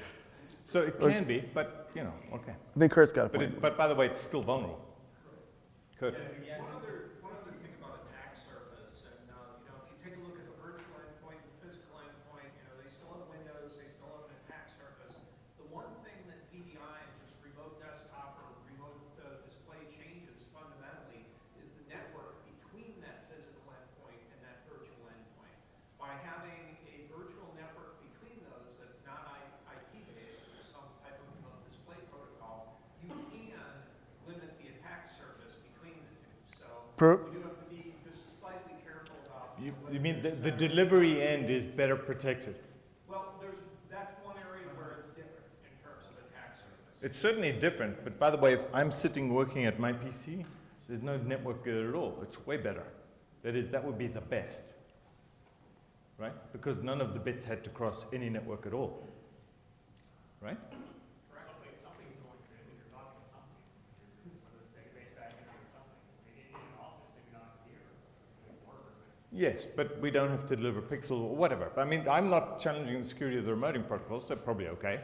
S1: So it can be, but okay.
S2: I think Kurt's got a point.
S1: But by the way, it's still vulnerable. Kurt.
S5: One other thing about attack surface, and if you take a look at the virtual endpoint, the physical endpoint, they still have Windows, they still have an attack surface. The one thing that VDI and just remote desktop or remote display changes fundamentally is the network between that physical endpoint and that virtual endpoint. By having a virtual network between those that's not IP based with some type of display protocol, you can limit the attack surface between the two. So we do have to be just slightly careful about.
S1: You mean the delivery end is better protected?
S5: Well, that's one area where it's different in terms of attack surface.
S1: It's certainly different, but by the way, if I'm sitting working at my PC, there's no network at all. It's way better. That would be the best, right? Because none of the bits had to cross any network at all, right?
S7: Something's going through when you're talking to something, whether it's database backend or something. In an office, maybe not here,
S1: Yes, but we don't have to deliver pixels or whatever. I mean, I'm not challenging the security of the remoting protocols. They're probably okay.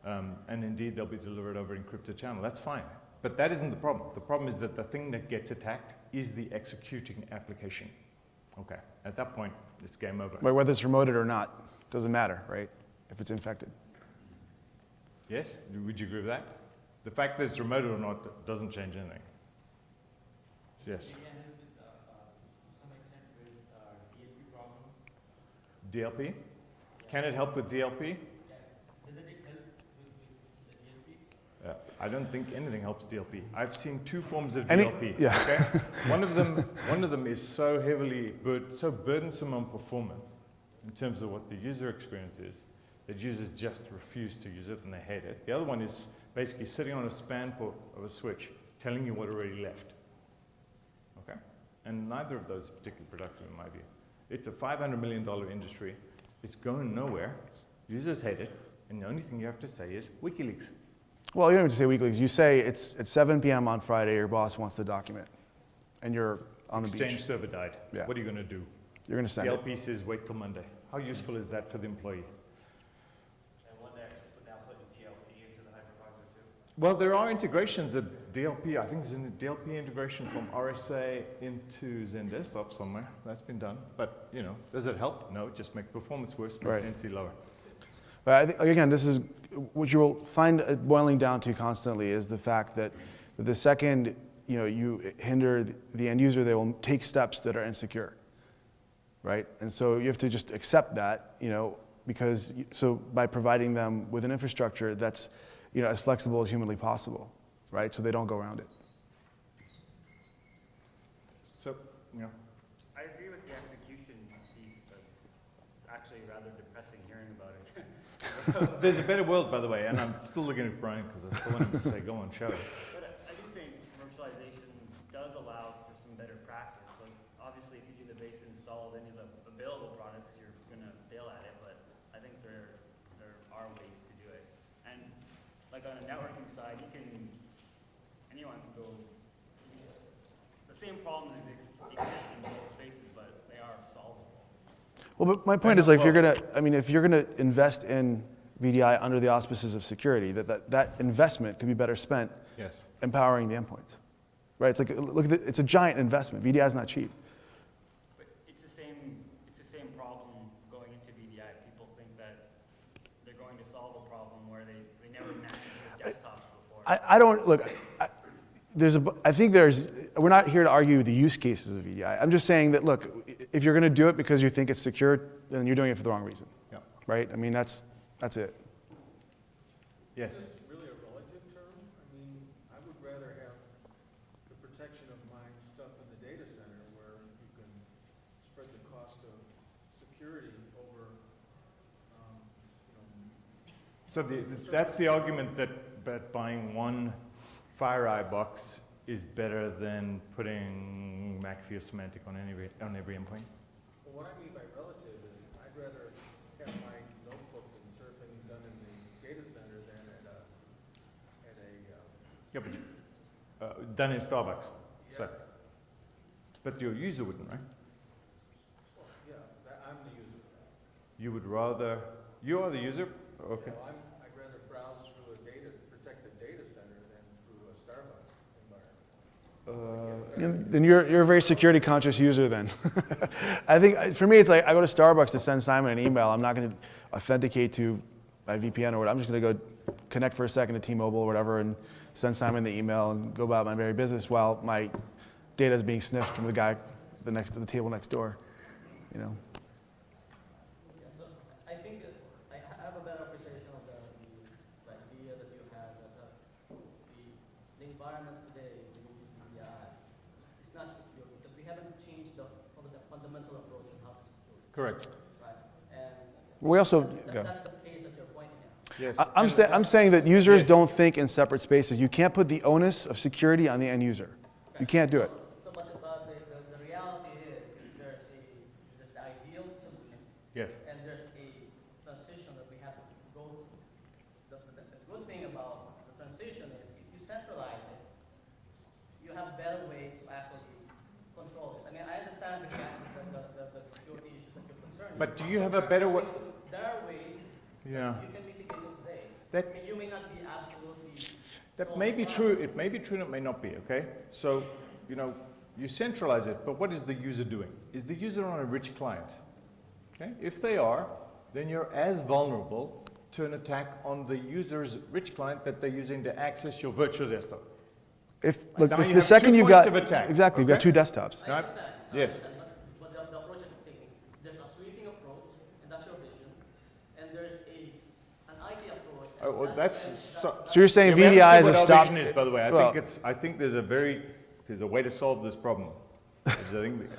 S1: And indeed, they'll be delivered over encrypted channel. That's fine. But that isn't the problem. The problem is that the thing that gets attacked is the executing application. Okay, at that point, it's game over.
S2: Right, whether it's remoted or not, doesn't matter, right? If it's infected.
S1: Yes? Would you agree with that? The fact that it's remoted or not doesn't change anything. Yes? DLP? Can it help with DLP? I don't think anything helps DLP. I've seen two forms of DLP.
S2: Yeah.
S1: Okay? One of them is so so burdensome on performance in terms of what the user experience is that users just refuse to use it and they hate it. The other one is basically sitting on a span port of a switch, telling you what already left. Okay? And neither of those is particularly productive in my view. It's a $500 million industry. It's going nowhere. Users hate it. And the only thing you have to say is WikiLeaks.
S2: Well, you don't have to say weeklies. You say it's at 7 p.m. on Friday, your boss wants the document, and you're on the
S1: Exchange
S2: beach.
S1: server died.
S2: Yeah.
S1: What are you going to do?
S2: You're going to send it.
S1: DLP says wait till Monday. How useful is that for the employee?
S6: And one day actually now put the DLP into the hypervisor too.
S1: Well, there are integrations that DLP, I think there's a DLP integration from RSA into Zen Desktop somewhere. That's been done. But, you know, does it help? No, it just makes performance worse, makes
S2: Right.
S1: latency lower.
S2: But I think, again, this is what you will find it boiling down to constantly is the fact that the second you hinder the end user, they will take steps that are insecure, right? And so you have to just accept that, because so by providing them with an infrastructure that's as flexible as humanly possible, right? So they don't go around it.
S1: So,
S9: I agree with the execution piece, but it's actually rather depressing hearing about it.
S1: there's a better world, by the way, and I'm still looking at Brian because I still want him to say, go on, show it.
S9: But I do think commercialization does allow for some better practice. Like, obviously, if you do the base install of any of the available products, you're going to fail at it, but I think there are ways to do it. And like on a networking side, anyone can go, the same problems exist in both spaces, but they are solvable.
S2: Well, but my point is, like, if you're gonna invest in VDI under the auspices of security, that investment could be better spent
S1: Yes.
S2: empowering the endpoints, right? It's like, look at it's a giant investment. VDI is not cheap.
S9: But it's the same problem going into VDI. People think that they're going to solve a problem where they never managed with desktops before.
S2: I don't look. We're not here to argue the use cases of VDI. I'm just saying that, look, if you're going to do it because you think it's secure, then you're doing it for the wrong reason,
S1: Yeah.
S2: right? I mean, that's it.
S1: Yes.
S3: Is this really a relative term? I mean, I would rather have the protection of my stuff in the data center where you can spread the cost of security over,
S1: So that's the argument that buying one FireEye box is better than putting McAfee or Semantic on every endpoint?
S3: Well, what I mean by relative is I'd rather have my notebook and surfing done in the data center than
S1: Yeah, but done in Starbucks.
S3: Yeah.
S1: So, but your user wouldn't, right?
S3: well, yeah, I'm the user of that.
S1: You are the user? Okay.
S3: Yeah, well, I'd rather browse through protect the data center than through a Starbucks environment.
S2: Then you're a very security conscious user then. I think for me, it's like I go to Starbucks to send Simon an email. I'm not going to authenticate to my VPN or whatever. I'm just going to go connect for a second to T-Mobile or whatever and send Simon the email and go about my merry business while my data is being sniffed from the guy the table next door.
S6: Yeah, so I think I have a better appreciation of the idea that you had that the environment today when you use VDI is not secure because we haven't changed the fundamental approach on how to secure it.
S1: Correct.
S6: Right? And
S2: We also
S6: that's the case that you're pointing at.
S1: Yes.
S2: I'm saying that users
S1: Yes.
S2: don't think in separate spaces. You can't put the onus of security on the end user. You can't do it.
S6: But the reality is there's the ideal solution.
S1: Yes.
S6: And there's a transition that we have to go through. The good thing about the transition is if you centralize it, you have a better way to actually control it. I mean, I understand the security issues that you're concerned with.
S1: But do you have a better way?
S6: There are ways
S1: Yeah.
S6: you can mitigate it today.
S1: That-
S6: I mean, you may not be absolutely
S1: That may be true, it may be true and it may not be, okay? So, you know, you centralize it, but what is the user doing? Is the user on a rich client? Okay? If they are, then you're as vulnerable to an attack on the user's rich client that they're using to access your virtual desktop.
S2: If, look,
S1: Now you
S2: the
S1: have
S2: second
S1: 2
S2: you've
S1: points
S2: got,
S1: of attack,
S2: exactly, you've got
S1: okay?
S2: 2 desktops.
S6: I understand. I
S1: Yes.
S6: understand, but the approach I'm taking, there's a sweeping approach, and that's your vision, and there's an IT approach.
S1: Oh, well, that's so
S2: you're saying
S1: we haven't
S2: VDI
S1: said
S2: is a
S1: what our
S2: stop.
S1: vision is, by the way.
S2: Well-
S1: I think there's a way to solve this problem. Which I think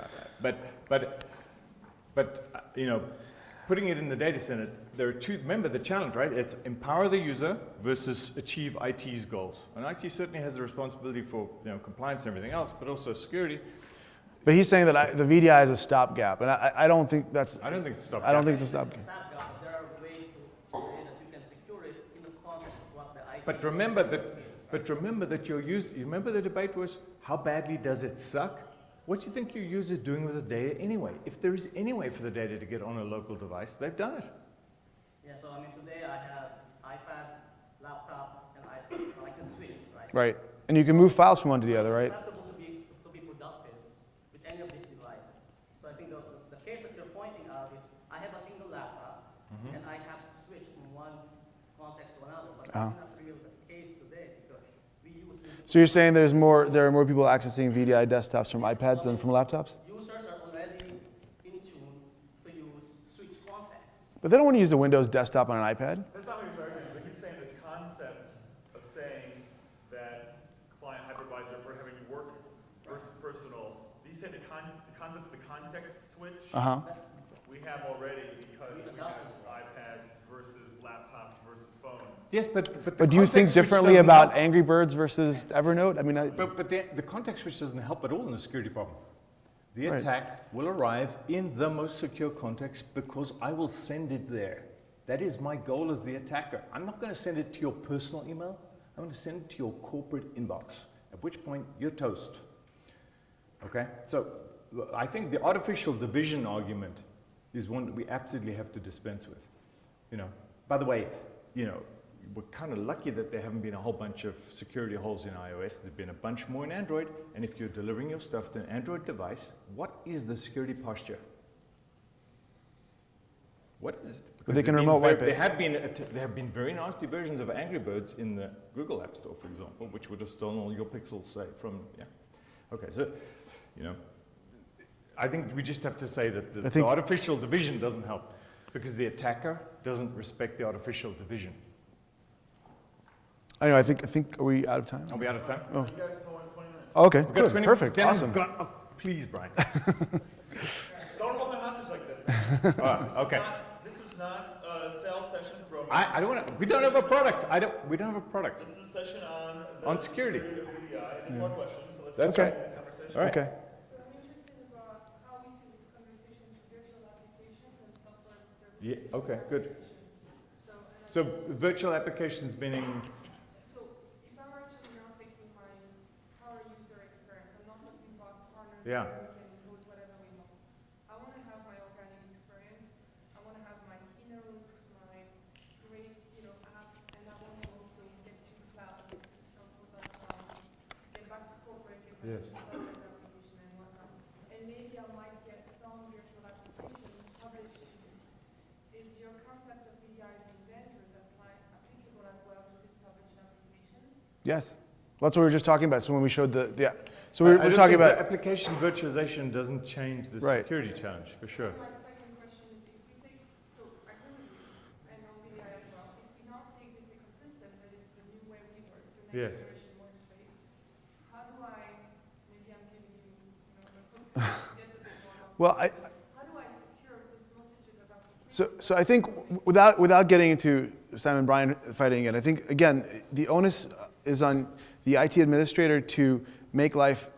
S1: but you know, putting it in the data center, there are 2, remember the challenge, right? It's empower the user versus achieve IT's goals. And IT certainly has the responsibility for, you know, compliance and everything else, but also security.
S2: But he's saying that the VDI is a stopgap, and I don't think that's.
S1: I don't think it's a stopgap.
S2: I don't think it's a
S6: It's a
S2: stopgap.
S6: snapshot. There are ways to say that you can secure it in the context of what the IT.
S1: But remember that your use. You remember the debate was how badly does it suck? What do you think your user is doing with the data anyway? If there is any way for the data to get on a local device, they've done it.
S6: Yeah, so I mean, today I have iPad, laptop, and iPad, so I can switch, right?
S2: Right. And you can move files from one to the other, right?
S6: It's acceptable to be productive with any of these devices. So I think the case that you're pointing out is I have a single laptop, and I have to switch from one context to another, but that's not really the case today because we use.
S2: So you're saying there are more people accessing VDI desktops from iPads than from laptops?
S6: Users are already in tune to switch contexts.
S2: But they don't want to use a Windows desktop on an iPad.
S10: That's not what he's arguing, but he's saying the concept of saying that client hypervisor for having work versus personal, he's saying the concept of the context switch, we have already because we have iPads versus laptops versus phones.
S1: Yes, but
S2: But do you think differently about Angry Birds versus Evernote? I mean,
S1: But the context switch doesn't help at all in the security problem. The
S2: Right.
S1: attack will arrive in the most secure context because I will send it there. That is my goal as the attacker. I'm not going to send it to your personal email. I'm going to send it to your corporate inbox, at which point you're toast. Okay? So I think the artificial division argument is one that we absolutely have to dispense with. You know, by the way, you know, we're kind of lucky that there haven't been a whole bunch of security holes in iOS. There's been a bunch more in Android. And if you're delivering your stuff to an Android device, what is the security posture? What is it? Because
S2: they can remote wipe it.
S1: There have been very nasty versions of Angry Birds in the Google App Store, for example, which would have stolen all your pixels, say, from, yeah. Okay, so, you know, I think we just have to say that the artificial division doesn't help because the attacker doesn't respect the artificial division.
S2: anyway, I think, are we out of time?
S1: Are we out of time?
S2: Oh.
S10: You got until 20 minutes.
S2: Okay,
S1: We've got
S2: good,
S1: 20
S2: perfect,
S1: Dennis,
S2: awesome.
S1: Please, Brian.
S10: Don't hold my hostage like this, man.
S1: Okay.
S10: This is not a sales session program.
S1: I don't want to. We don't have a product. We don't have a product.
S10: This is a session on
S1: On security.
S10: of VDI. There's more questions, so let's
S1: That's
S10: get
S1: okay.
S10: into the conversation.
S1: All right.
S2: Okay.
S4: So I'm interested about how we take this conversation to virtual applications and software as a service.
S1: Yeah. Okay. Good.
S4: So,
S1: So virtual applications meaning.
S4: so if I'm actually now taking my power user experience, I'm not talking about partners
S1: Yeah.
S4: where we can put whatever we want. I want to have my organic experience. I want to have my keynotes, my great, apps, and I want to also get to cloud, salesforce.com, get back to corporate, get back
S1: Yes.
S4: to corporate application and whatnot. And maybe I might get some virtual applications published to me. Is your concept of VDI inventors applicable as well to these published applications?
S2: Yes. Well, that's what we were just talking about. So when we showed so
S1: I
S2: we're
S1: don't
S2: talking
S1: think
S2: about,
S1: the application virtualization doesn't change the
S2: Right.
S1: security challenge for sure.
S4: My second question is, if we take, so I agree with you, and on VDI as well, if we now take this ecosystem that is the new way we work, the next
S1: Yes.
S4: generation workspace, how do I, maybe I'm giving you, a hook to get a bit more about
S2: well,
S4: how do I secure this multitude of applications?
S2: So I think without getting into Simon and Brian fighting again, I think again the onus is on the IT administrator to make life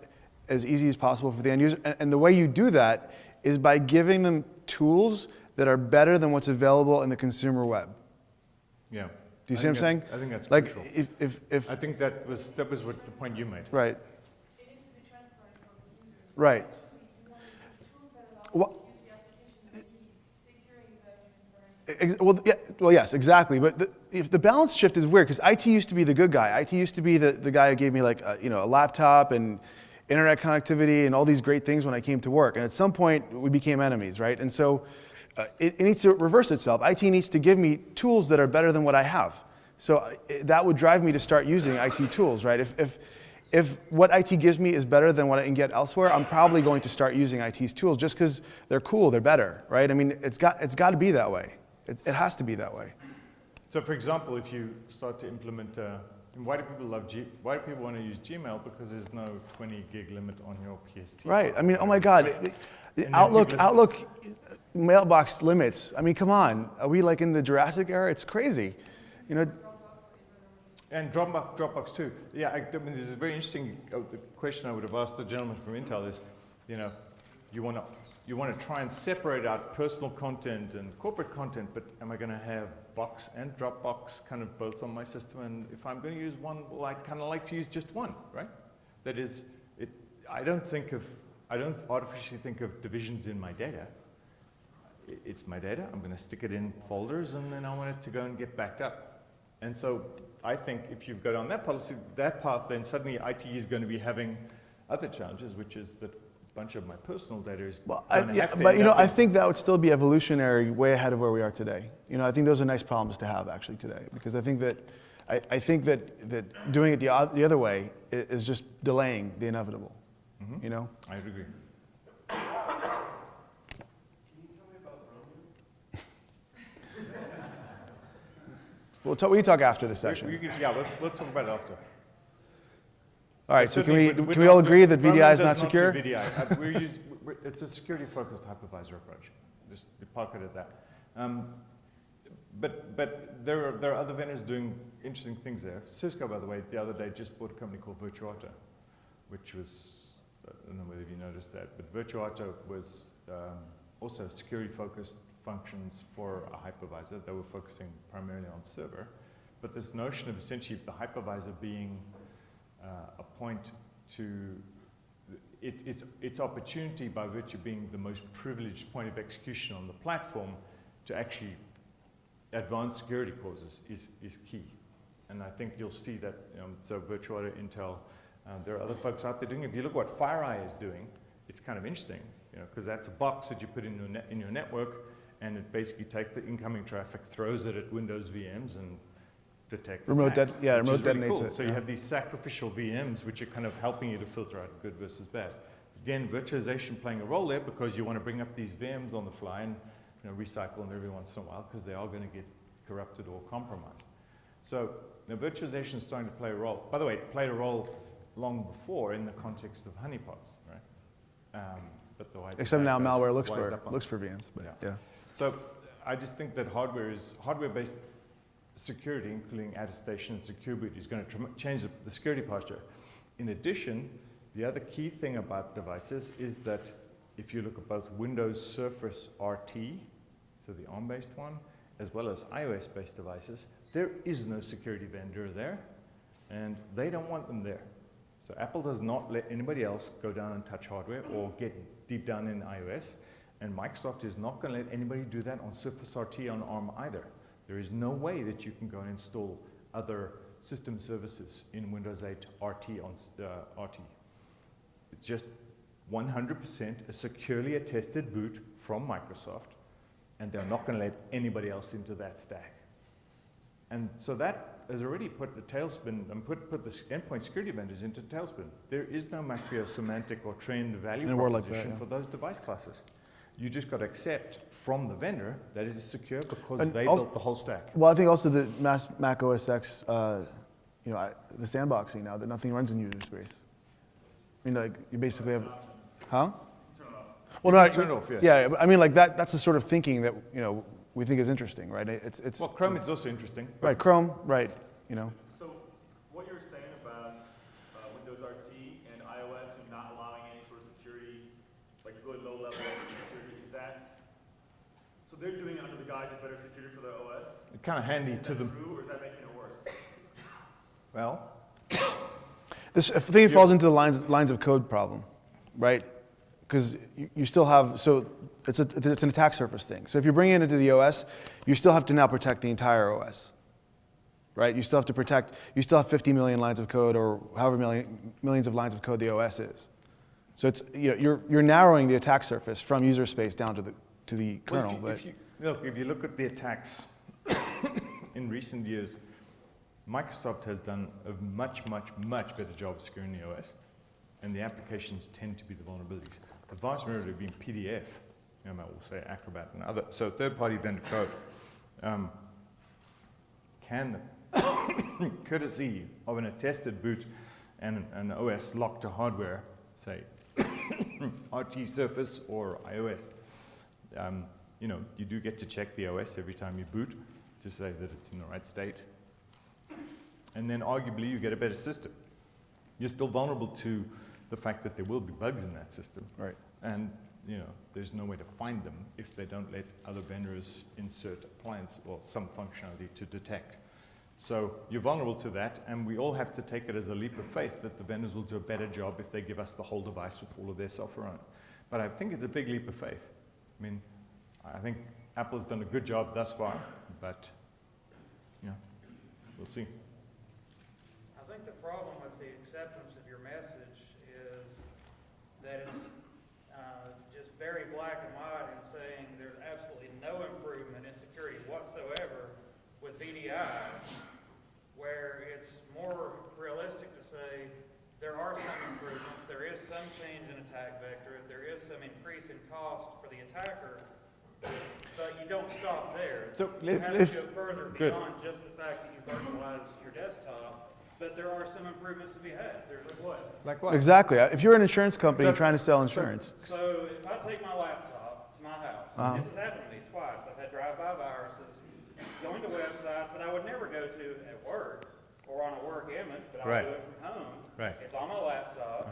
S2: as easy as possible for the end user, and the way you do that is by giving them tools that are better than what's available in the consumer web.
S1: Yeah.
S2: Do you see what I'm saying?
S1: I think that's
S2: Like
S1: crucial.
S2: if
S1: I think that was what the point you made.
S2: right,
S4: It needs to be transparent for the users.
S2: right.
S4: Actually, you want to use tools that allow
S2: Well-
S4: you to use the application that you need, securing the transparency.
S2: Well, yes, exactly. But if the balance shift is weird, because IT used to be the good guy. IT used to be the guy who gave me like a laptop and internet connectivity and all these great things when I came to work. And at some point, we became enemies, right? And so it needs to reverse itself. IT needs to give me tools that are better than what I have. So that would drive me to start using IT tools, right? If what IT gives me is better than what I can get elsewhere, I'm probably going to start using IT's tools just because they're cool, they're better, right? I mean, it's got to be that way. It has to be that way.
S1: So, for example, if you start to implement, why do people want to use Gmail? Because there's no 20 gig limit on your PST.
S2: Right. I mean, oh my God, Outlook mailbox limits. I mean, come on. Are we like in the Jurassic era? It's crazy, you know.
S1: And Dropbox too. Yeah, I mean, this is very interesting. The question I would have asked the gentleman from Intel is, you want to try and separate out personal content and corporate content, but am I going to have Box and Dropbox kind of both on my system? And if I'm going to use one, well, I kind of like to use just one, right? That is, I don't artificially think of divisions in my data. It's my data. I'm going to stick it in folders, and then I want it to go and get backed up. And so I think if you've got on that path, then suddenly IT is going to be having other challenges, which is that a bunch of my personal data is
S2: I think that would still be evolutionary, way ahead of where we are today. I think those are nice problems to have actually today, because I think that doing it the other way is just delaying the inevitable.
S1: Mm-hmm. I agree.
S2: We can talk after the session.
S1: We'll talk about it after.
S2: All right, so can we all agree that VDI is not secure?
S1: VDI. It's a security-focused hypervisor approach. Just to park it at that. But there are other vendors doing interesting things there. Cisco, by the way, the other day just bought a company called Virtuato, which was, I don't know whether you noticed that, but Virtuato was also security-focused functions for a hypervisor. They were focusing primarily on server. But this notion of essentially the hypervisor being a point to its opportunity by virtue of being the most privileged point of execution on the platform to actually advance security causes is key. And I think you'll see that, so Virtuato, Intel, there are other folks out there doing it. If you look what FireEye is doing, it's kind of interesting, because that's a box that you put in your network, and it basically takes the incoming traffic, throws it at Windows VMs, and detects
S2: remote
S1: attacks,
S2: remote
S1: really
S2: detonates
S1: cool.
S2: it.
S1: So you have these sacrificial VMs, which are kind of helping you to filter out good versus bad. Again, virtualization playing a role there, because you want to bring up these VMs on the fly and recycle them every once in a while, because they are going to get corrupted or compromised. So now virtualization is starting to play a role. By the way, it played a role long before in the context of honeypots, right? But the
S2: except now malware looks for VMs. But yeah.
S1: So I just think that hardware-based security, including attestation and secure boot, is going to change the security posture. In addition, the other key thing about devices is that if you look at both Windows Surface RT, so the ARM-based one, as well as iOS-based devices, there is no security vendor there, and they don't want them there. So Apple does not let anybody else go down and touch hardware or get deep down in iOS, and Microsoft is not going to let anybody do that on Surface RT on ARM either. There is no way that you can go and install other system services in Windows 8 RT on RT. It's just 100% a securely attested boot from Microsoft, and they're not going to let anybody else into that stack. And so that has already put the tailspin and put the endpoint security vendors into tailspin. There is no macro semantic or trend value proposition for those device classes. You just got to accept from the vendor that it is secure because they built the whole stack.
S2: Well, I think also the Mac OS X, the sandboxing now, that nothing runs in user space. I mean, like, you basically have, huh?
S10: Turn it off.
S2: Well, no,
S1: turn it off, yes.
S2: Yeah, I mean, like that's the sort of thinking that, we think is interesting, right?
S1: Well, Chrome is also interesting.
S2: Right, Chrome, right,
S10: So what you're saying about Windows RT and iOS and not allowing any sort of security, like really low level of security, is that, so they're doing it under the guise of better security for their OS?
S1: It's kind of handy to them.
S10: True, or is that making it worse?
S1: Well,
S2: I think it falls into the lines of code problem, right? because you still have, so it's an attack surface thing. So if you bring it into the OS, you still have to now protect the entire OS, right? You still have to protect, you still have 50 million lines of code or however millions of lines of code the OS is. So it's, you're narrowing the attack surface from user space down to the kernel.
S1: Well, if you look at the attacks in recent years, Microsoft has done a much better job of securing the OS, and the applications tend to be the vulnerabilities. The vast majority have been PDF, I will say Acrobat and other, so third-party vendor code. Can the courtesy of an attested boot and an OS locked to hardware, say RT Surface or iOS, you do get to check the OS every time you boot to say that it's in the right state. And then arguably you get a better system. You're still vulnerable to the fact that there will be bugs in that system.
S2: Right.
S1: And there's no way to find them if they don't let other vendors insert appliance or some functionality to detect. So you're vulnerable to that, and we all have to take it as a leap of faith that the vendors will do a better job if they give us the whole device with all of their software on it. But I think it's a big leap of faith. I mean, I think Apple's done a good job thus far, but we'll see.
S3: I think the problem with the acceptance of your message is that it's just very black and white in saying there's absolutely no improvement in security whatsoever with VDI, where it's more realistic to say there are some improvements, there is some change in attack vector, there is some increase in cost for the attacker, but you don't stop there.
S1: So
S3: you have to go further beyond just the fact that you virtualize your desktop, but there are some improvements to be had. There's what?
S1: Like what?
S2: Exactly. If you're an insurance company trying to sell insurance.
S3: So if I take my laptop to my house, this has happened to me twice. I've had drive-by viruses going to websites that I would never go to at work or on a work image, but I'll do it from home.
S1: Right.
S3: It's on my laptop,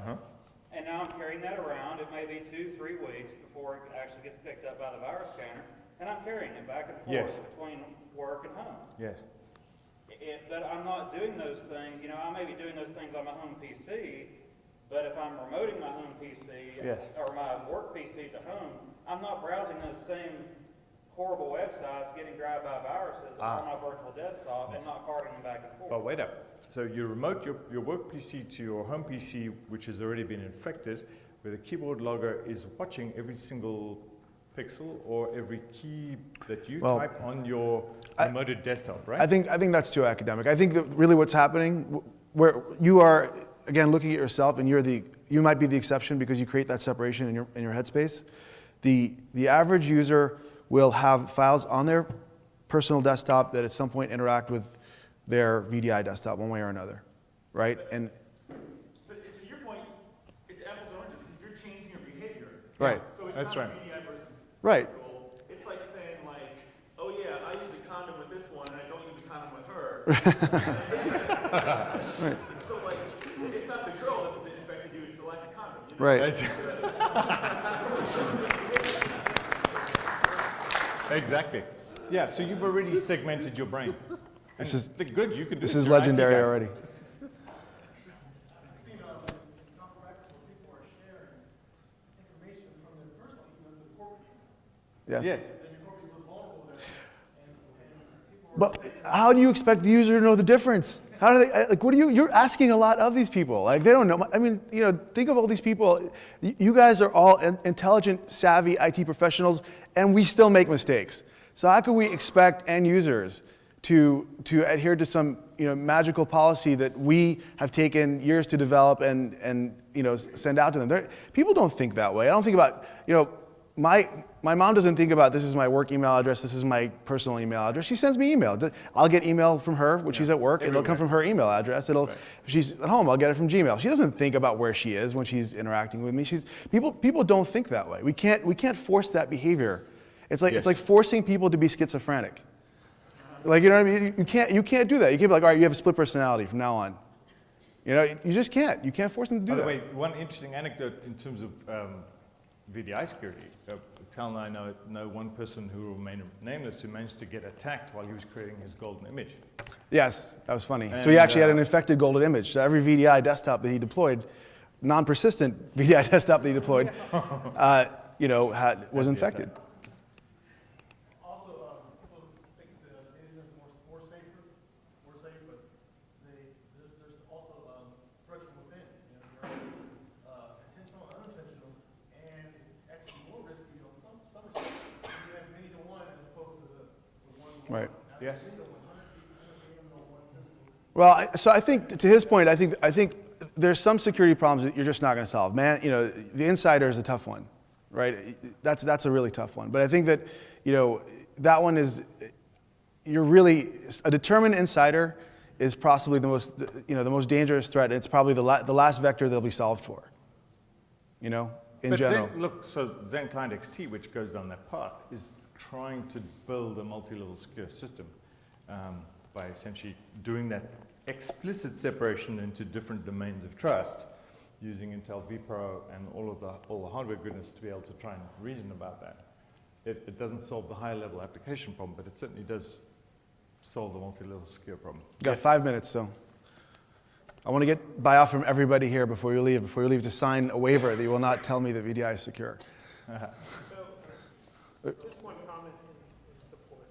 S3: and now I'm carrying that around. It may be 2-3 weeks before it actually gets picked up by the virus scanner, and I'm carrying it back and forth between work and home.
S1: Yes.
S3: But I'm not doing those things. I may be doing those things on my home PC, but if I'm remoting my home PC or my work PC to home, I'm not browsing those same horrible websites, getting drive-by viruses on my virtual desktop and not carting them back and forth.
S1: But wait up. So you remote your work PC to your home PC, which has already been infected, where the keyboard logger is watching every single pixel or every key that you type on your remoted desktop, right?
S2: I think that's too academic. I think that really what's happening, where you are again looking at yourself, and you might be the exception because you create that separation in your headspace. The average user will have files on their personal desktop that at some point interact with their VDI desktop one way or another, right? And
S10: but to your point, it's apples and oranges because you're changing your behavior.
S2: Right.
S10: So it's
S1: That's
S10: not
S1: right.
S10: VDI versus
S2: right.
S10: physical. It's like saying oh yeah, I use a condom with this one and I don't use a condom with her.
S2: Right.
S10: So it's not the girl that infected you, it's the lack of condom.
S2: Right.
S1: Exactly. Yeah, so you've already segmented your brain.
S2: This is
S1: the good you can do.
S2: This is legendary already. Yes. But how do you expect the user to know the difference? How do they, you're asking a lot of these people. They don't know. I mean, think of all these people. You guys are all intelligent, savvy IT professionals, and we still make mistakes. So how can we expect end users to adhere to some magical policy that we have taken years to develop and send out to them? People don't think that way. I don't think about, my mom doesn't think about this is my work email address, this is my personal email address. She sends me email. I'll get email from her when she's at work, and it'll come from her email address. If she's at home, I'll get it from Gmail. She doesn't think about where she is when she's interacting with me. People don't think that way. We can't force that behavior. It's like forcing people to be schizophrenic. You know what I mean? You can't do that. You can't be like, all right, you have a split personality from now on. You just can't. You can't force them to do that.
S1: By the way, one interesting anecdote in terms of VDI security. Tal and I know one person who will remain nameless who managed to get attacked while he was creating his golden image.
S2: Yes, that was funny. So he actually had an infected golden image. So every VDI desktop that he deployed non-persistent VDI desktop that you deployed, was infected.
S3: Also, people think the incident is more safer, but there's also threats from within. There are intentional and unintentional, and it's actually more risky on some respects. You have many to one as opposed to the one.
S2: Right.
S1: Yes.
S2: Well, so I think to his point, I think there's some security problems that you're just not going to solve. Man, the insider is a tough one, right? That's a really tough one. But I think that, that one is, you're really, a determined insider is possibly the most dangerous threat. It's probably the last vector they'll be solved for, in general.
S1: So Zen Client XT, which goes down that path, is trying to build a multi-level secure system by essentially doing that explicit separation into different domains of trust, using Intel vPro and all the hardware goodness to be able to try and reason about that. It doesn't solve the higher level application problem, but it certainly does solve the multi-level secure problem.
S2: You've got 5 minutes, so I want to get buy-off from everybody here before you leave to sign a waiver that you will not tell me that VDI is secure.
S11: So, just one comment in support.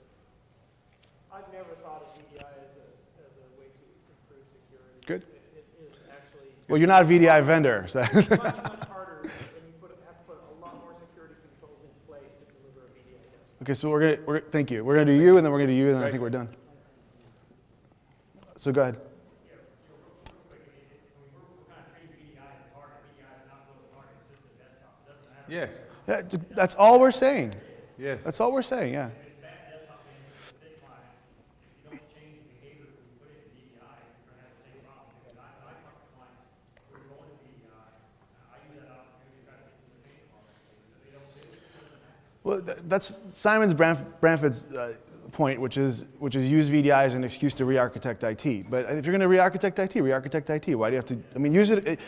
S11: I've never thought of VDI as a way to improve security.
S2: Good.
S11: It is actually.
S2: Well, you're not a VDI vendor, so.
S11: It's much harder, and you have to put a lot more security controls in place to deliver a VDI test.
S2: Okay, so thank you. We're going to do you, and then we're going to do you, and then I think we're done. So go ahead.
S1: Yes.
S2: Yeah, that's all we're saying.
S1: Yes.
S2: That's all we're saying, yeah. Well, that's Simon Branford's point, which is use VDI as an excuse to re-architect IT. But if you're going to re-architect IT, re-architect IT. Why do you have to? I mean, use it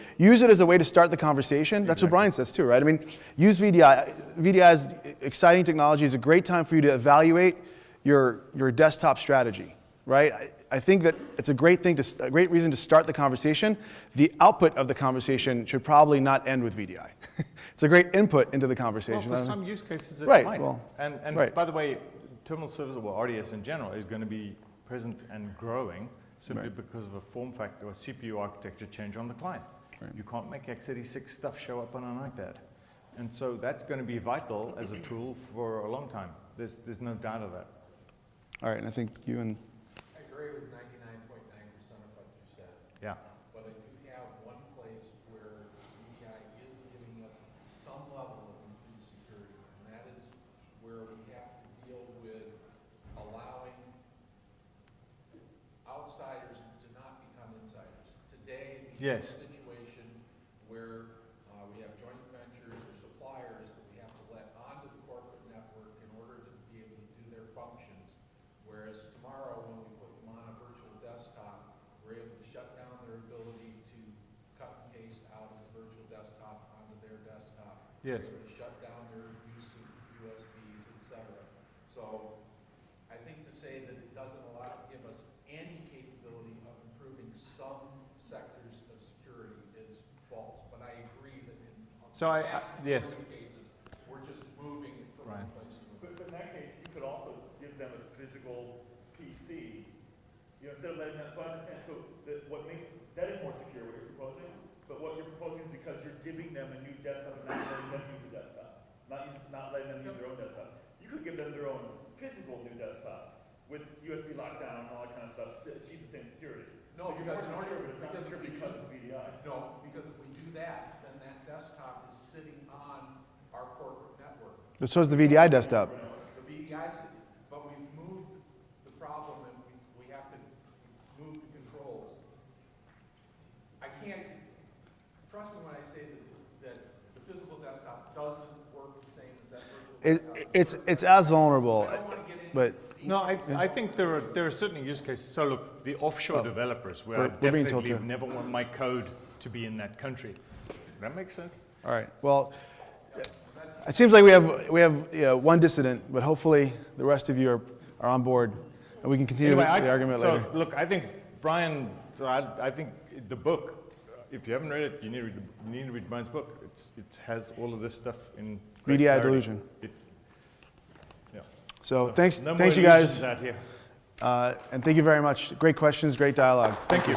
S2: as a way to start the conversation. That's what Brian says too, right? I mean, use VDI. VDI is exciting technology. It's a great time for you to evaluate your desktop strategy, right? I think that it's a great reason to start the conversation. The output of the conversation should probably not end with VDI. It's a great input into the conversation.
S1: Well, for some use cases, it
S2: right,
S1: might.
S2: Well,
S1: and
S2: right.
S1: By the way, terminal servers, or RDS in general, is going to be present and growing simply because of a form factor or CPU architecture change on the client. Right. You can't make x86 stuff show up on an iPad. And so that's going to be vital as a tool for a long time. There's no doubt of that.
S2: All right, and I think you and...
S3: I agree with 99.9% of what you said.
S1: Yeah.
S3: But I do have one place where VDI is giving us some level of increased security, and that is where we have to deal with allowing outsiders to not become insiders. Today, we have a situation where we have joint ventures or suppliers that we have to let onto the corporate network in order to be able to do their functions. Whereas tomorrow, when we put them on a virtual desktop, we're able to shut down their ability to cut and paste out of the virtual desktop onto their desktop.
S1: Yes.
S3: We're able to shut down their use of USBs, etc. So I think to say that it doesn't give us any capability of improving some sectors of security is false. But I agree that in vast majority of cases, we're just moving it from one place to another.
S10: But in that case, you could also give them a physical PC, instead of letting them. So I understand. So what makes that is more secure what you're proposing. But what you're proposing is because you're giving them a new desktop and not letting them use the desktop, not letting them use their own desktop. You could give them their own physical new desktop with USB lockdown and all that kind of stuff to achieve the same security.
S3: No,
S10: so
S3: because
S10: it's VDI.
S3: No, because if we do that, then that desktop is sitting on our corporate network.
S2: But so is the VDI desktop.
S3: The VDI, but we've moved the problem, and we have to move the controls. I can't trust me when I say that the physical desktop doesn't work the same as that virtual desktop.
S2: It's as vulnerable,
S3: I don't want to get into
S2: but.
S1: No, I think there are certainly use cases. So look, the offshore developers, where I
S2: we're being told
S1: definitely
S2: to.
S1: never want my code to be in that country. That makes sense?
S2: All right. Well, it seems like we have one dissident, but hopefully the rest of you are on board, and we can continue the argument later.
S1: So look, I think Brian. So I think the book if you haven't read it, you need to read Brian's book. It has all of this stuff in great
S2: VDI
S1: clarity.
S2: delusion.
S1: Yeah.
S2: So
S1: no more
S2: thanks you guys.
S1: illusions out here.
S2: And thank you very much. Great questions, great dialogue.
S1: Thank you.